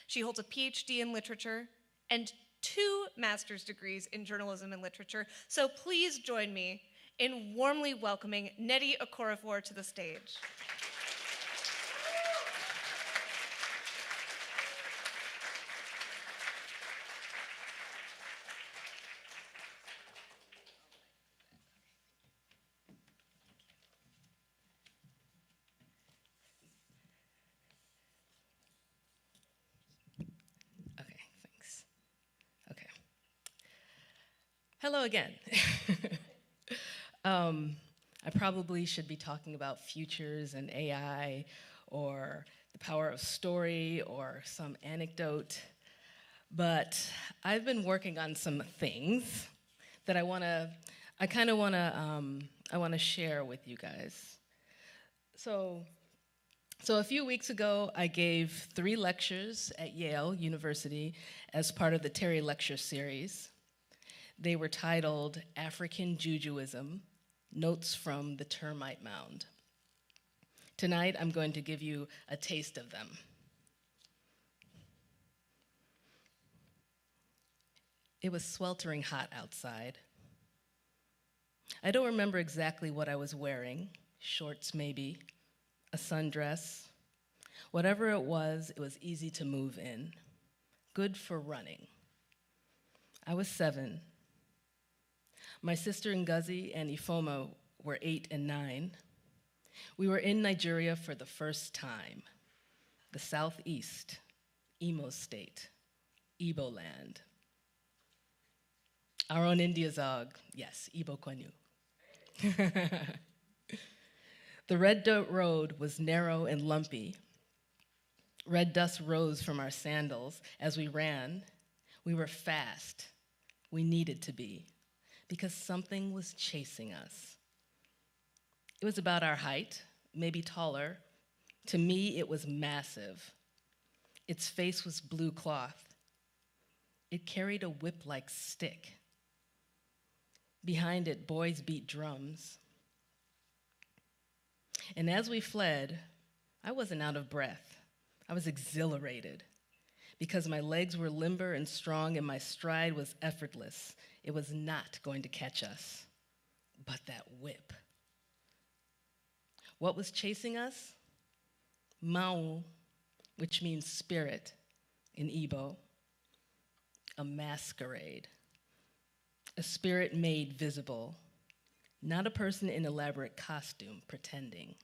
She holds a PhD in literature and 2 master's degrees in journalism and literature, so please join me in warmly welcoming Nnedi Okorafor to the stage. Hello again. I probably should be talking about futures and AI or the power of story or some anecdote, but I've been working on some things that I want to share with you guys. So a few weeks ago, I gave 3 lectures at Yale University as part of the Terry Lecture Series. They were titled African Jujuism, Notes from the Termite Mound. Tonight, I'm going to give you a taste of them. It was sweltering hot outside. I don't remember exactly what I was wearing, shorts maybe, a sundress. Whatever it was easy to move in, good for running. I was 7. My sister Ngozi and Ifoma were 8 and 9. We were in Nigeria for the first time, the Southeast, Imo State, Igbo land. Our own India Zog, yes, Igbo Kwanu. The red dirt road was narrow and lumpy. Red dust rose from our sandals as we ran. We were fast. We needed to be, because something was chasing us. It was about our height, maybe taller. To me, it was massive. Its face was blue cloth. It carried a whip-like stick. Behind it, boys beat drums. And as we fled, I wasn't out of breath. I was exhilarated because my legs were limber and strong and my stride was effortless. It was not going to catch us, but that whip. What was chasing us? Mau, which means spirit in Igbo, a masquerade. A spirit made visible, not a person in elaborate costume pretending.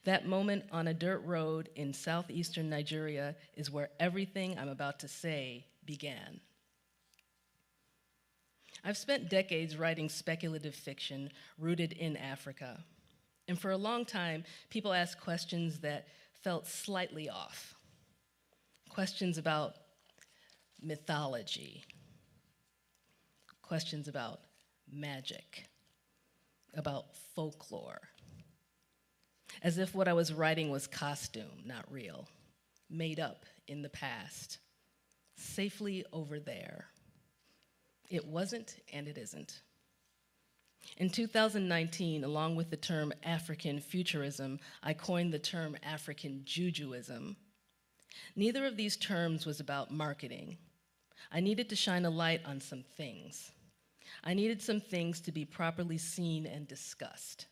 That moment on a dirt road in southeastern Nigeria is where everything I'm about to say began. I've spent decades writing speculative fiction rooted in Africa. And for a long time, people asked questions that felt slightly off. Questions about mythology, questions about magic, about folklore, as if what I was writing was costume, not real, made up in the past, safely over there. It wasn't, and it isn't. In 2019, along with the term African futurism, I coined the term African Jujuism. Neither of these terms was about marketing. I needed to shine a light on some things. I needed some things to be properly seen and discussed.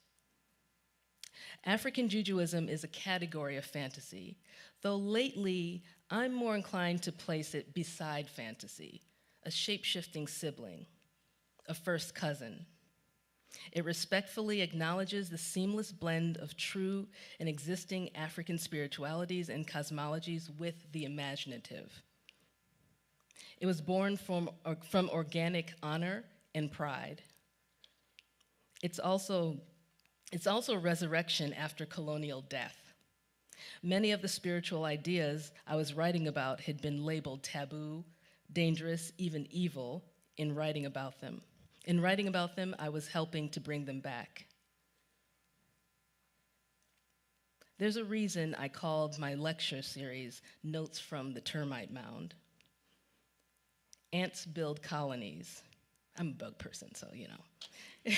African Jujuism is a category of fantasy, though lately I'm more inclined to place it beside fantasy, a shape-shifting sibling, a first cousin. It respectfully acknowledges the seamless blend of true and existing African spiritualities and cosmologies with the imaginative. It was born from organic honor and pride. It's also resurrection after colonial death. Many of the spiritual ideas I was writing about had been labeled taboo, dangerous, even evil in writing about them. In writing about them, I was helping to bring them back. There's a reason I called my lecture series Notes from the Termite Mound. Ants build colonies. I'm a bug person, so you know.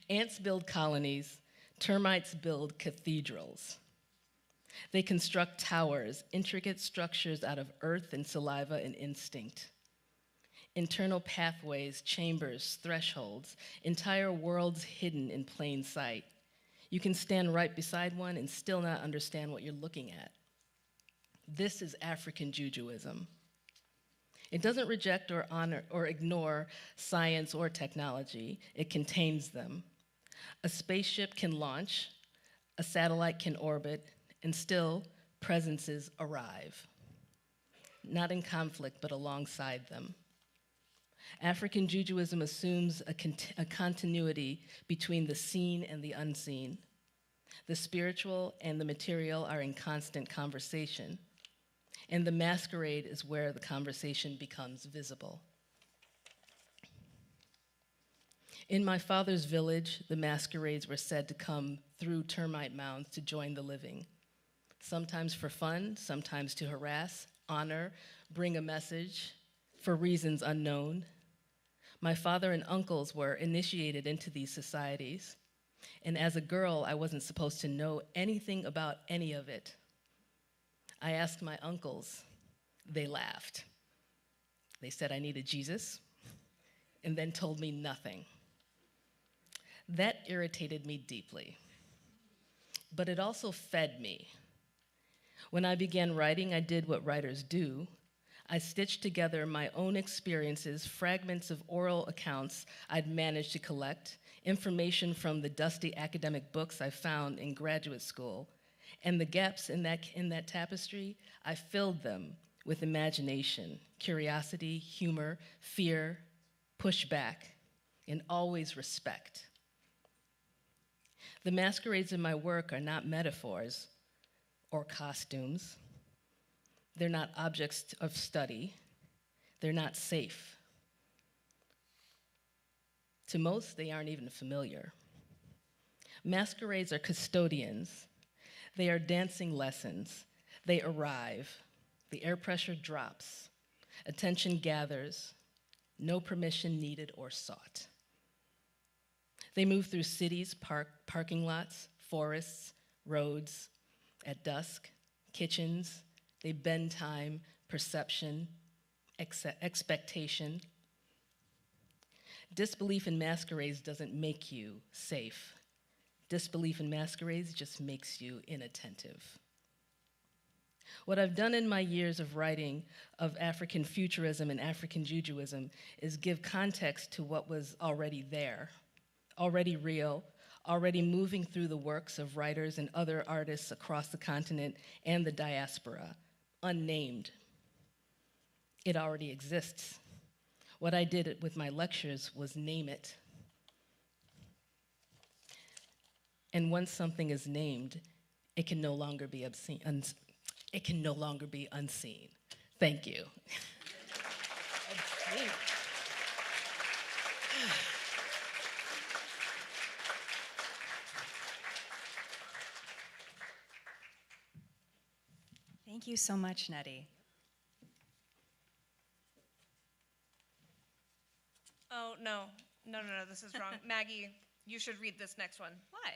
Ants build colonies, termites build cathedrals. They construct towers, intricate structures out of earth and saliva and instinct. Internal pathways, chambers, thresholds, entire worlds hidden in plain sight. You can stand right beside one and still not understand what you're looking at. This is African Jujuism. It doesn't reject or honor or ignore science or technology. It contains them. A spaceship can launch, a satellite can orbit, and still presences arrive. Not in conflict, but alongside them. African Jujuism assumes a continuity between the seen and the unseen. The spiritual and the material are in constant conversation. And the masquerade is where the conversation becomes visible. In my father's village, the masquerades were said to come through termite mounds to join the living, sometimes for fun, sometimes to harass, honor, bring a message, for reasons unknown. My father and uncles were initiated into these societies, and as a girl, I wasn't supposed to know anything about any of it. I asked my uncles. They laughed. They said I needed Jesus, and then told me nothing. That irritated me deeply, but it also fed me. When I began writing, I did what writers do. I stitched together my own experiences, fragments of oral accounts I'd managed to collect, information from the dusty academic books I found in graduate school, and the gaps in that tapestry, I filled them with imagination, curiosity, humor, fear, pushback, and always respect. The masquerades in my work are not metaphors or costumes. They're not objects of study. They're not safe. To most, they aren't even familiar. Masquerades are custodians. They are dancing lessons. They arrive. The air pressure drops. Attention gathers. No permission needed or sought. They move through cities, parking lots, forests, roads, at dusk, kitchens. They bend time, perception, expectation. Disbelief in masquerades doesn't make you safe. Disbelief in masquerades just makes you inattentive. What I've done in my years of writing of African futurism and African Jujuism is give context to what was already there, already real, already moving through the works of writers and other artists across the continent and the diaspora, unnamed. It already exists. What I did with my lectures was name it. And once something is named, it can no longer be obscene. It can no longer be unseen. Thank you. Thank you so much, Nnedi. Oh, no, this is wrong. Maggie, you should read this next one. Why?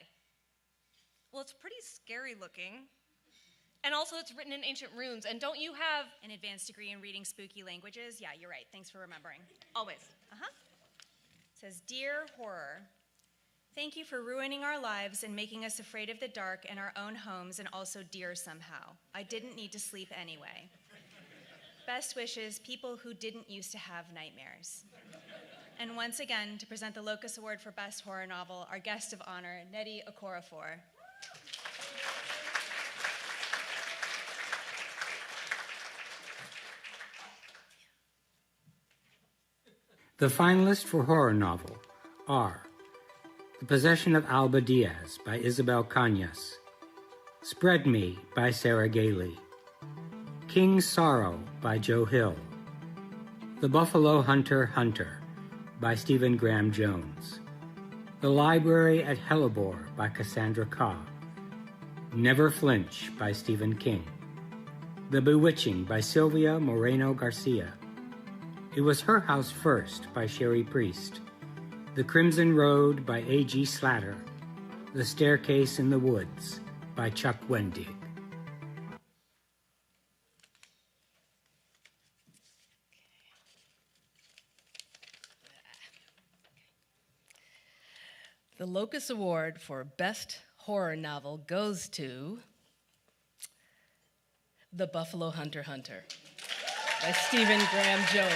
Well, it's pretty scary looking. And also it's written in ancient runes. And don't you have an advanced degree in reading spooky languages? Yeah, you're right. Thanks for remembering. Always. It says, Dear Horror, thank you for ruining our lives and making us afraid of the dark in our own homes and also dear somehow. I didn't need to sleep anyway. Best wishes, people who didn't used to have nightmares. And once again, to present the Locus Award for Best Horror Novel, our guest of honor, Nnedi Okorafor. The finalists for horror novel are The Possession of Alba Diaz by Isabel Cañas, Spread Me by Sarah Gailey, King's Sorrow by Joe Hill, The Buffalo Hunter Hunter by Stephen Graham Jones, The Library at Hellebore by Cassandra Cobb, Never Flinch by Stephen King, The Bewitching by Sylvia Moreno Garcia, It Was Her House First by Sherry Priest, The Crimson Road by A.G. Slatter, The Staircase in the Woods by Chuck Wendig. The Locus Award for Best Horror Novel goes to The Buffalo Hunter Hunter by Stephen Graham Jones.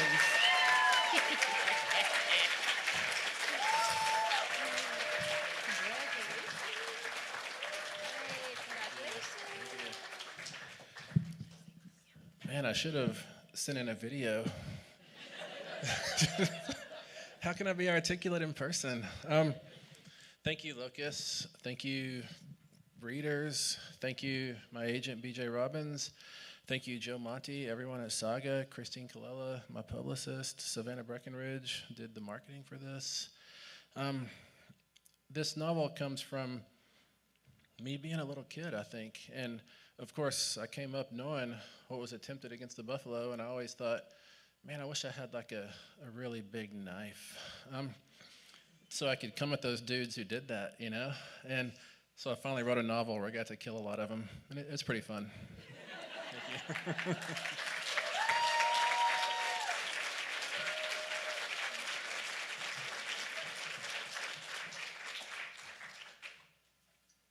Man, I should have sent in a video. How can I be articulate in person? Thank you, Locus. Thank you, readers. Thank you, my agent, BJ Robbins. Thank you, Joe Monty, everyone at Saga, Christine Colella, my publicist, Savannah Breckenridge did the marketing for this. This novel comes from me being a little kid, I think. And of course, I came up knowing what was attempted against the buffalo, and I always thought, Man, I wish I had like a really big knife. So I could come at those dudes who did that, you know? And so I finally wrote a novel where I got to kill a lot of them, and it's pretty fun. Thank you.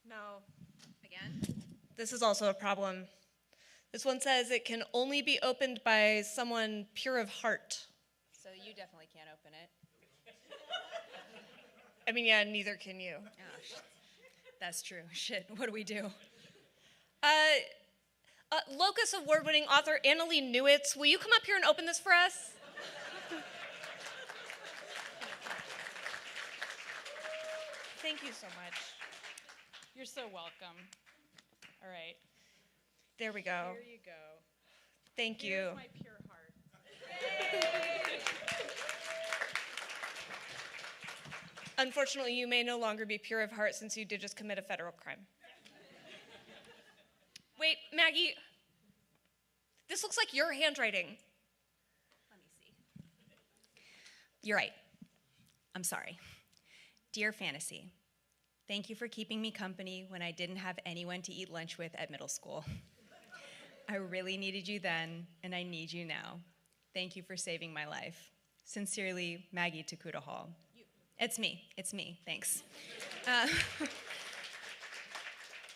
No. Again? This is also a problem. This one says it can only be opened by someone pure of heart. So you definitely can't open it. I mean, yeah, neither can you. Oh, that's true. Shit, what do we do? Locus Award-winning author Annalee Newitz, will you come up here and open this for us? Thank you so much. You're so welcome. All right. There we go. Here you go. Thank you. Here's my pure heart. Unfortunately, you may no longer be pure of heart since you did just commit a federal crime. Wait, Maggie, this looks like your handwriting. Let me see. You're right. I'm sorry. Dear Fantasy, thank you for keeping me company when I didn't have anyone to eat lunch with at middle school. I really needed you then, and I need you now. Thank you for saving my life. Sincerely, Maggie Tokuda-Hall. It's me, thanks.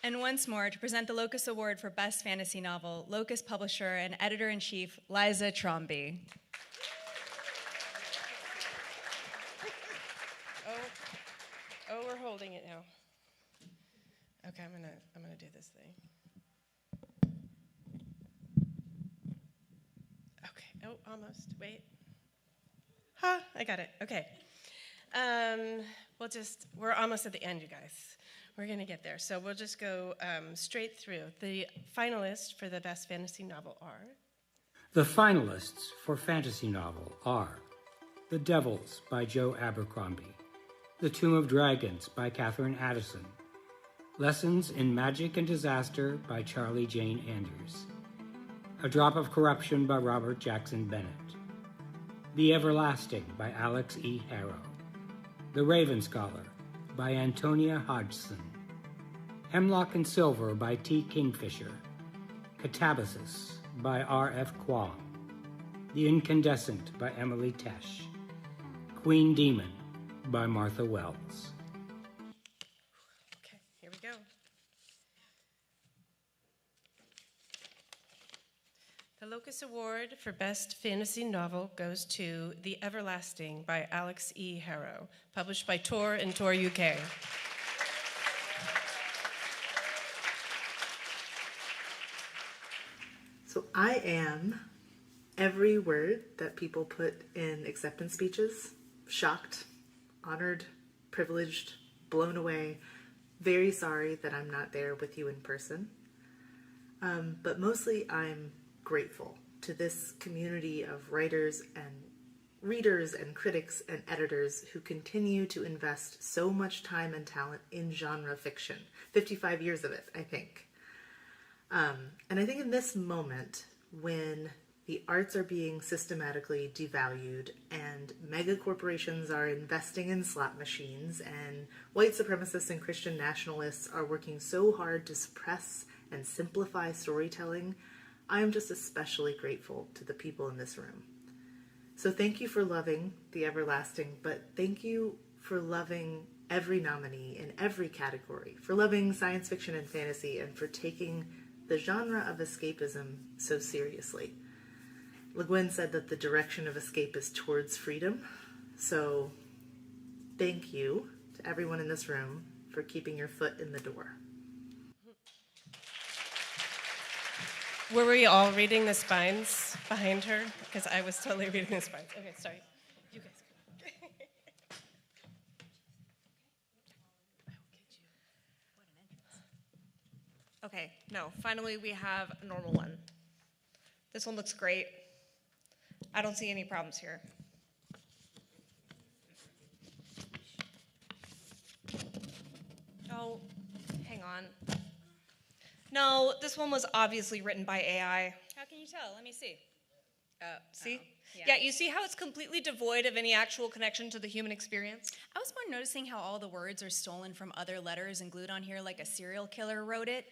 And once more, to present the Locus Award for Best Fantasy Novel, Locus publisher and editor-in-chief, Liza Tromby. Oh, we're holding it now. Okay, I'm gonna do this thing. Okay, oh, almost, wait. Ha, I got it, okay. We're almost at the end, you guys. We're gonna get there. So we'll just go straight through. The finalists for the Best Fantasy Novel are? The finalists for fantasy novel are The Devils by Joe Abercrombie, The Tomb of Dragons by Catherine Addison, Lessons in Magic and Disaster by Charlie Jane Anders, A Drop of Corruption by Robert Jackson Bennett, The Everlasting by Alex E. Harrow, The Raven Scholar by Antonia Hodgson, Hemlock and Silver by T. Kingfisher, Catabasis by R. F. Kwong, The Incandescent by Emily Tesh, Queen Demon by Martha Wells. Okay, here we go. The Locus Award for Best Fantasy Novel goes to The Everlasting by Alex E. Harrow, published by Tor and Tor UK. So I am every word that people put in acceptance speeches: shocked, honored, privileged, blown away, very sorry that I'm not there with you in person. But mostly I'm grateful to this community of writers and readers and critics and editors who continue to invest so much time and talent in genre fiction. 55 years of it, I think. And I think in this moment, when the arts are being systematically devalued and mega corporations are investing in slot machines and white supremacists and Christian nationalists are working so hard to suppress and simplify storytelling, I am just especially grateful to the people in this room. So thank you for loving The Everlasting, but thank you for loving every nominee in every category, for loving science fiction and fantasy, and for taking the genre of escapism so seriously. Le Guin said that the direction of escape is towards freedom, so thank you to everyone in this room for keeping your foot in the door. Were we all reading the spines behind her? Because I was totally reading the spines. Okay, sorry. You guys go. Okay, no, finally we have a normal one. This one looks great. I don't see any problems here. Oh, hang on. No, this one was obviously written by AI. How can you tell? Let me see. See? Yeah, you see how it's completely devoid of any actual connection to the human experience? I was more noticing how all the words are stolen from other letters and glued on here like a serial killer wrote it.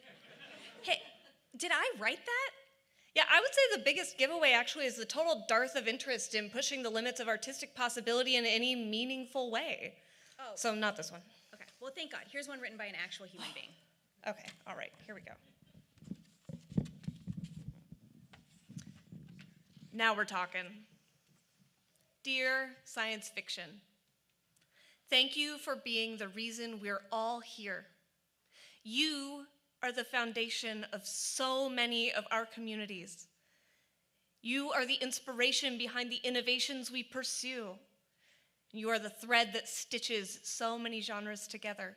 Hey, did I write that? Yeah, I would say the biggest giveaway actually is the total dearth of interest in pushing the limits of artistic possibility in any meaningful way. Oh. So not this one. Okay, well, thank God. Here's one written by an actual human being. Okay, all right, here we go. Now we're talking. Dear science fiction, thank you for being the reason we're all here. You are the foundation of so many of our communities. You are the inspiration behind the innovations we pursue. You are the thread that stitches so many genres together.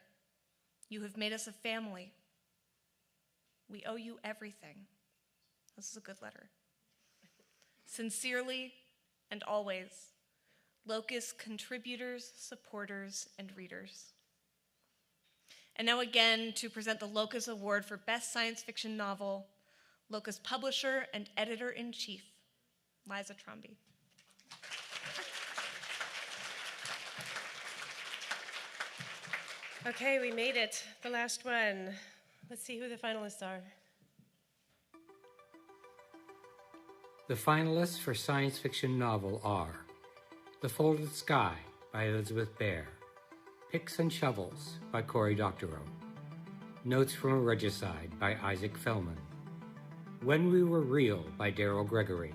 You have made us a family. We owe you everything. This is a good letter. Sincerely and always, Locus contributors, supporters, and readers. And now again, to present the Locus Award for Best Science Fiction Novel, Locus publisher and editor-in-chief, Liza Tromby. Okay, we made it. The last one. Let's see who the finalists are. The finalists for science fiction novel are The Folded Sky by Elizabeth Bear, Picks and Shovels by Cory Doctorow, Notes from a Regicide by Isaac Fellman, When We Were Real by Daryl Gregory,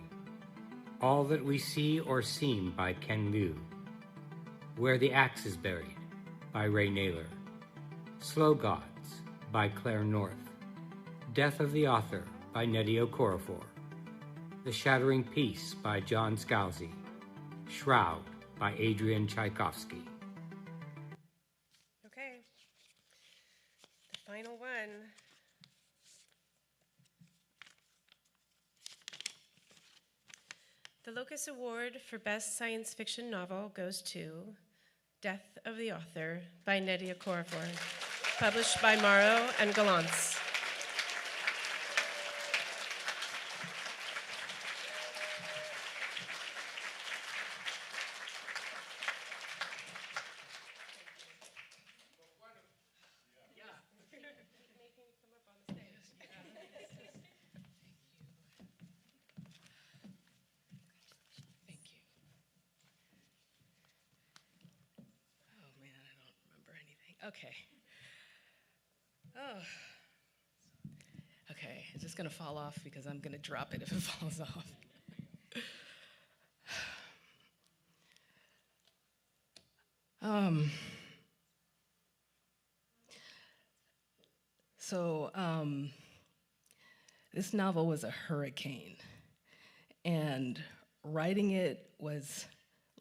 All That We See or Seem by Ken Liu, Where the Axe is Buried by Ray Naylor, Slow Gods by Claire North, Death of the Author by Nnedi Okorafor, The Shattering Peace by John Scalzi, Shroud by Adrian Tchaikovsky. Okay. The final one. The Locus Award for Best Science Fiction Novel goes to Death of the Author by Nnedi Okorafor, published by Morrow and Galance. Okay. Oh. Okay, it's just gonna fall off because I'm gonna drop it if it falls off. This novel was a hurricane, and writing it was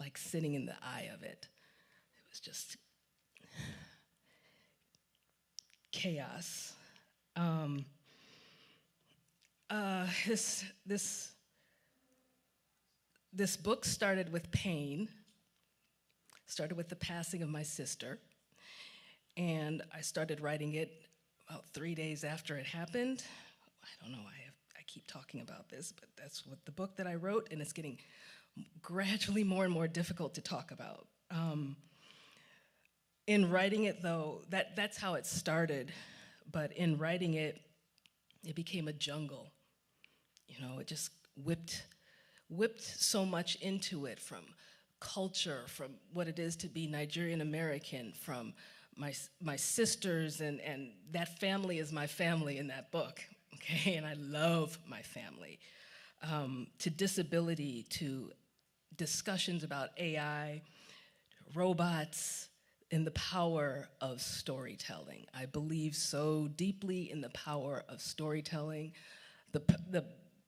like sitting in the eye of it. It was just chaos. This book started with pain, started with the passing of my sister, and I started writing it about 3 days after it happened. I don't know, I keep talking about this, but that's what the book that I wrote, and it's getting gradually more and more difficult to talk about. In writing it, though, that's how it started, but in writing it, it became a jungle. You know, it just whipped so much into it, from culture, from what it is to be Nigerian American, from my sisters, and that family is my family in that book, okay? And I love my family. To disability, to discussions about AI, robots, in the power of storytelling. I believe so deeply in the power of storytelling. The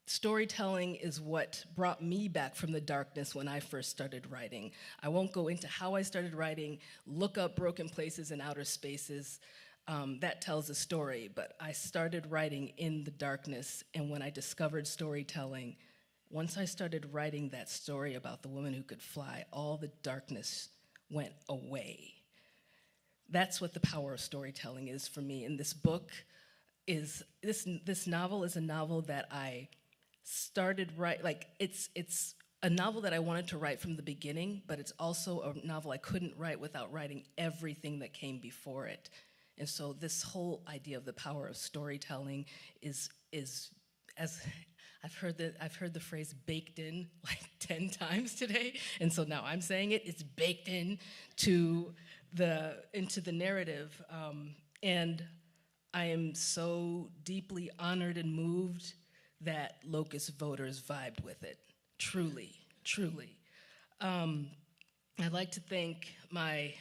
storytelling is what brought me back from the darkness when I first started writing. I won't go into how I started writing. Look up Broken Places in Outer Spaces. That tells a story, but I started writing in the darkness, and when I discovered storytelling, once I started writing that story about the woman who could fly, all the darkness went away. That's what the power of storytelling is for me. And this book is, this novel is a novel that I started it's a novel that I wanted to write from the beginning, but it's also a novel I couldn't write without writing everything that came before it. And so this whole idea of the power of storytelling is as I've heard the phrase baked in like 10 times today, and so now I'm saying it. It's baked into the narrative, and I am so deeply honored and moved that Locus voters vibed with it. Truly, truly. I'd like to thank my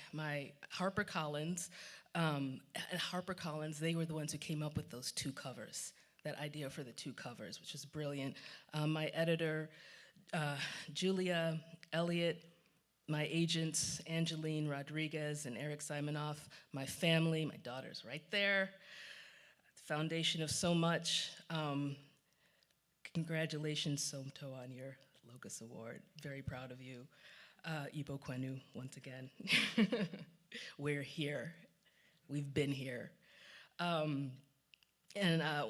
HarperCollins. At HarperCollins, they were the ones who came up with those two covers, that idea for the two covers, which is brilliant. My editor, Julia Elliott, my agents, Angeline Rodriguez and Eric Simonoff, my family, my daughter's right there, the foundation of so much. Congratulations, Somto, on your Locus Award. Very proud of you. Ibo Kwenu, once again. We're here. We've been here. And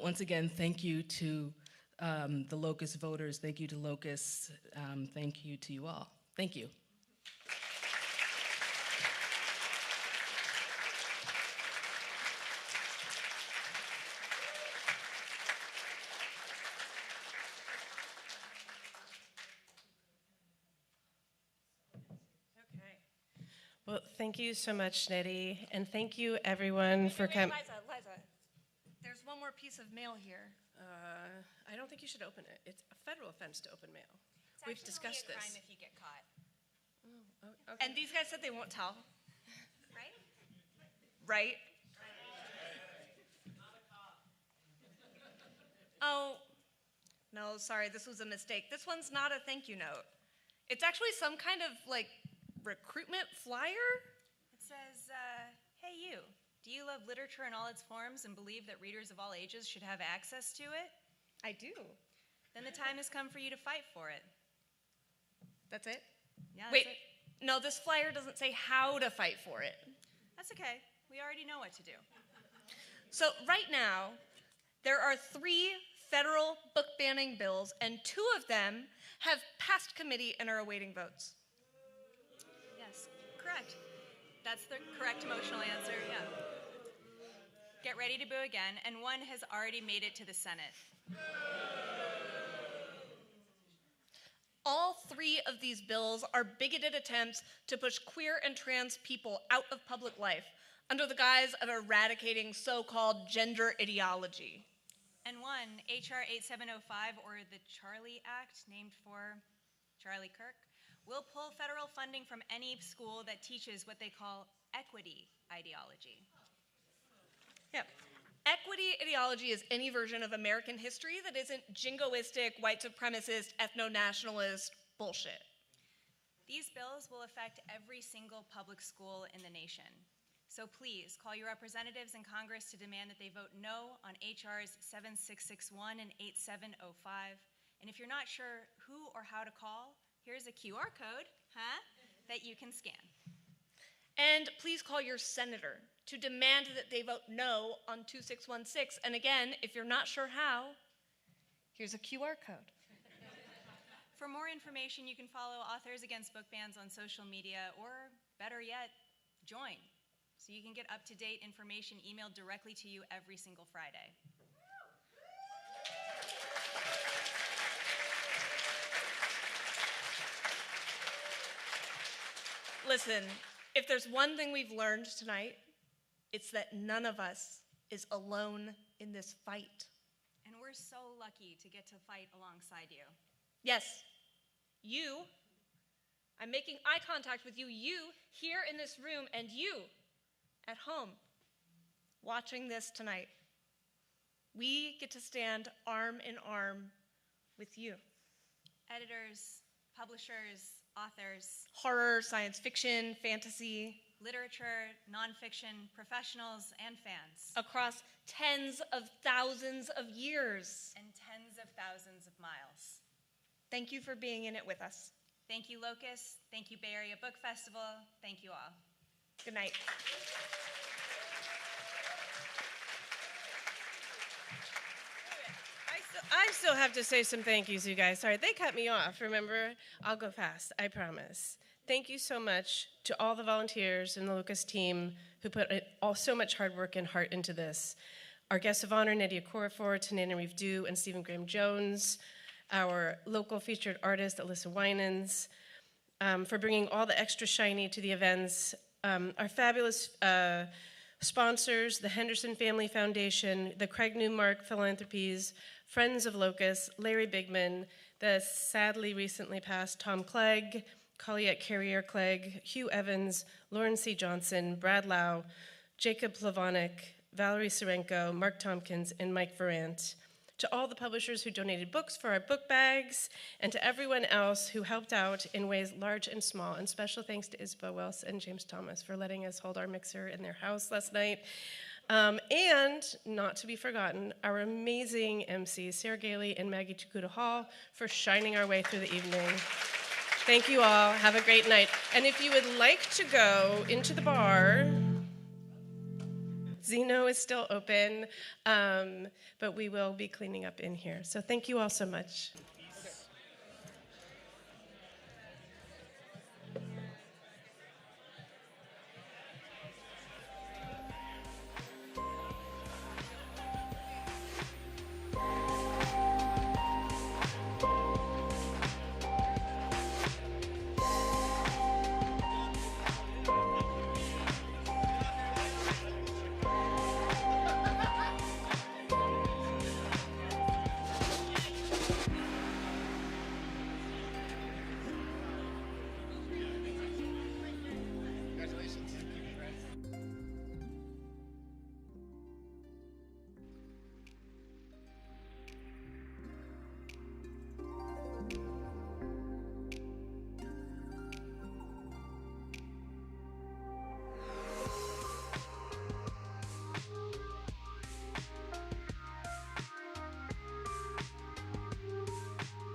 once again, thank you to the Locus voters. Thank you to Locus. Thank you to you all. Thank you. Well, thank you so much, Nnedi, and thank you everyone for coming. Liza, there's one more piece of mail here. I don't think you should open it. It's a federal offense to open mail. It's We've discussed only a crime this. if you get caught. Okay. And these guys said they won't tell. Right? Right? Oh, no, sorry, this was a mistake. This one's not a thank you note. It's actually some kind of, like, recruitment flyer? It says, hey you, do you love literature in all its forms and believe that readers of all ages should have access to it? I do. Then the time has come for you to fight for it. That's it? Yeah, that's Wait, it. no, this flyer doesn't say how to fight for it. That's okay. We already know what to do. So right now, there are 3 federal book banning bills, and 2 of them have passed committee and are awaiting votes. Yes, correct. That's the correct emotional answer, yeah. Get ready to boo again, and one has already made it to the Senate. All 3 of these bills are bigoted attempts to push queer and trans people out of public life under the guise of eradicating so-called gender ideology. And one, H.R. 8705, or the Charlie Act, named for Charlie Kirk, will pull federal funding from any school that teaches what they call equity ideology. Yeah. Equity ideology is any version of American history that isn't jingoistic, white supremacist, ethno-nationalist bullshit. These bills will affect every single public school in the nation. So please call your representatives in Congress to demand that they vote no on HRs 7661 and 8705. And if you're not sure who or how to call, here's a QR code, that you can scan. And please call your senator to demand that they vote no on 2616. And again, if you're not sure how, here's a QR code. For more information, you can follow Authors Against Book Bans on social media, or better yet, join, so you can get up-to-date information emailed directly to you every single Friday. Listen, if there's one thing we've learned tonight, it's that none of us is alone in this fight. And we're so lucky to get to fight alongside you. Yes, you, I'm making eye contact with you, you here in this room, and you at home watching this tonight. We get to stand arm in arm with you. Editors, publishers, authors, Horror, science fiction, fantasy, literature, nonfiction, professionals, and fans. Across tens of thousands of years. And tens of thousands of miles. Thank you for being in it with us. Thank you, Locus. Thank you, Bay Area Book Festival. Thank you all. Good night. I still have to say some thank yous, you guys. Sorry, they cut me off, remember? I'll go fast, I promise. Thank you so much to all the volunteers and the Locus team who put so much hard work and heart into this. Our guests of honor, Nnedi Okorafor, Tananarive Due, and Stephen Graham Jones. Our local featured artist, Alyssa Winans, for bringing all the extra shiny to the events. Our fabulous sponsors, the Henderson Family Foundation, the Craig Newmark Philanthropies, Friends of Locus, Larry Bigman, the sadly recently passed Tom Clegg, Colliette Carrier-Clegg, Hugh Evans, Lauren C. Johnson, Brad Lau, Jacob Plavonik, Valerie Serenko, Mark Tompkins, and Mike Verant. To all the publishers who donated books for our book bags, and to everyone else who helped out in ways large and small. And special thanks to Isabel Wells and James Thomas for letting us hold our mixer in their house last night. And not to be forgotten, our amazing MCs, Sarah Gailey and Maggie Tokuda-Hall, for shining our way through the evening. Thank you all. Have a great night. And if you would like to go into the bar, Zeno is still open, but we will be cleaning up in here. So thank you all so much.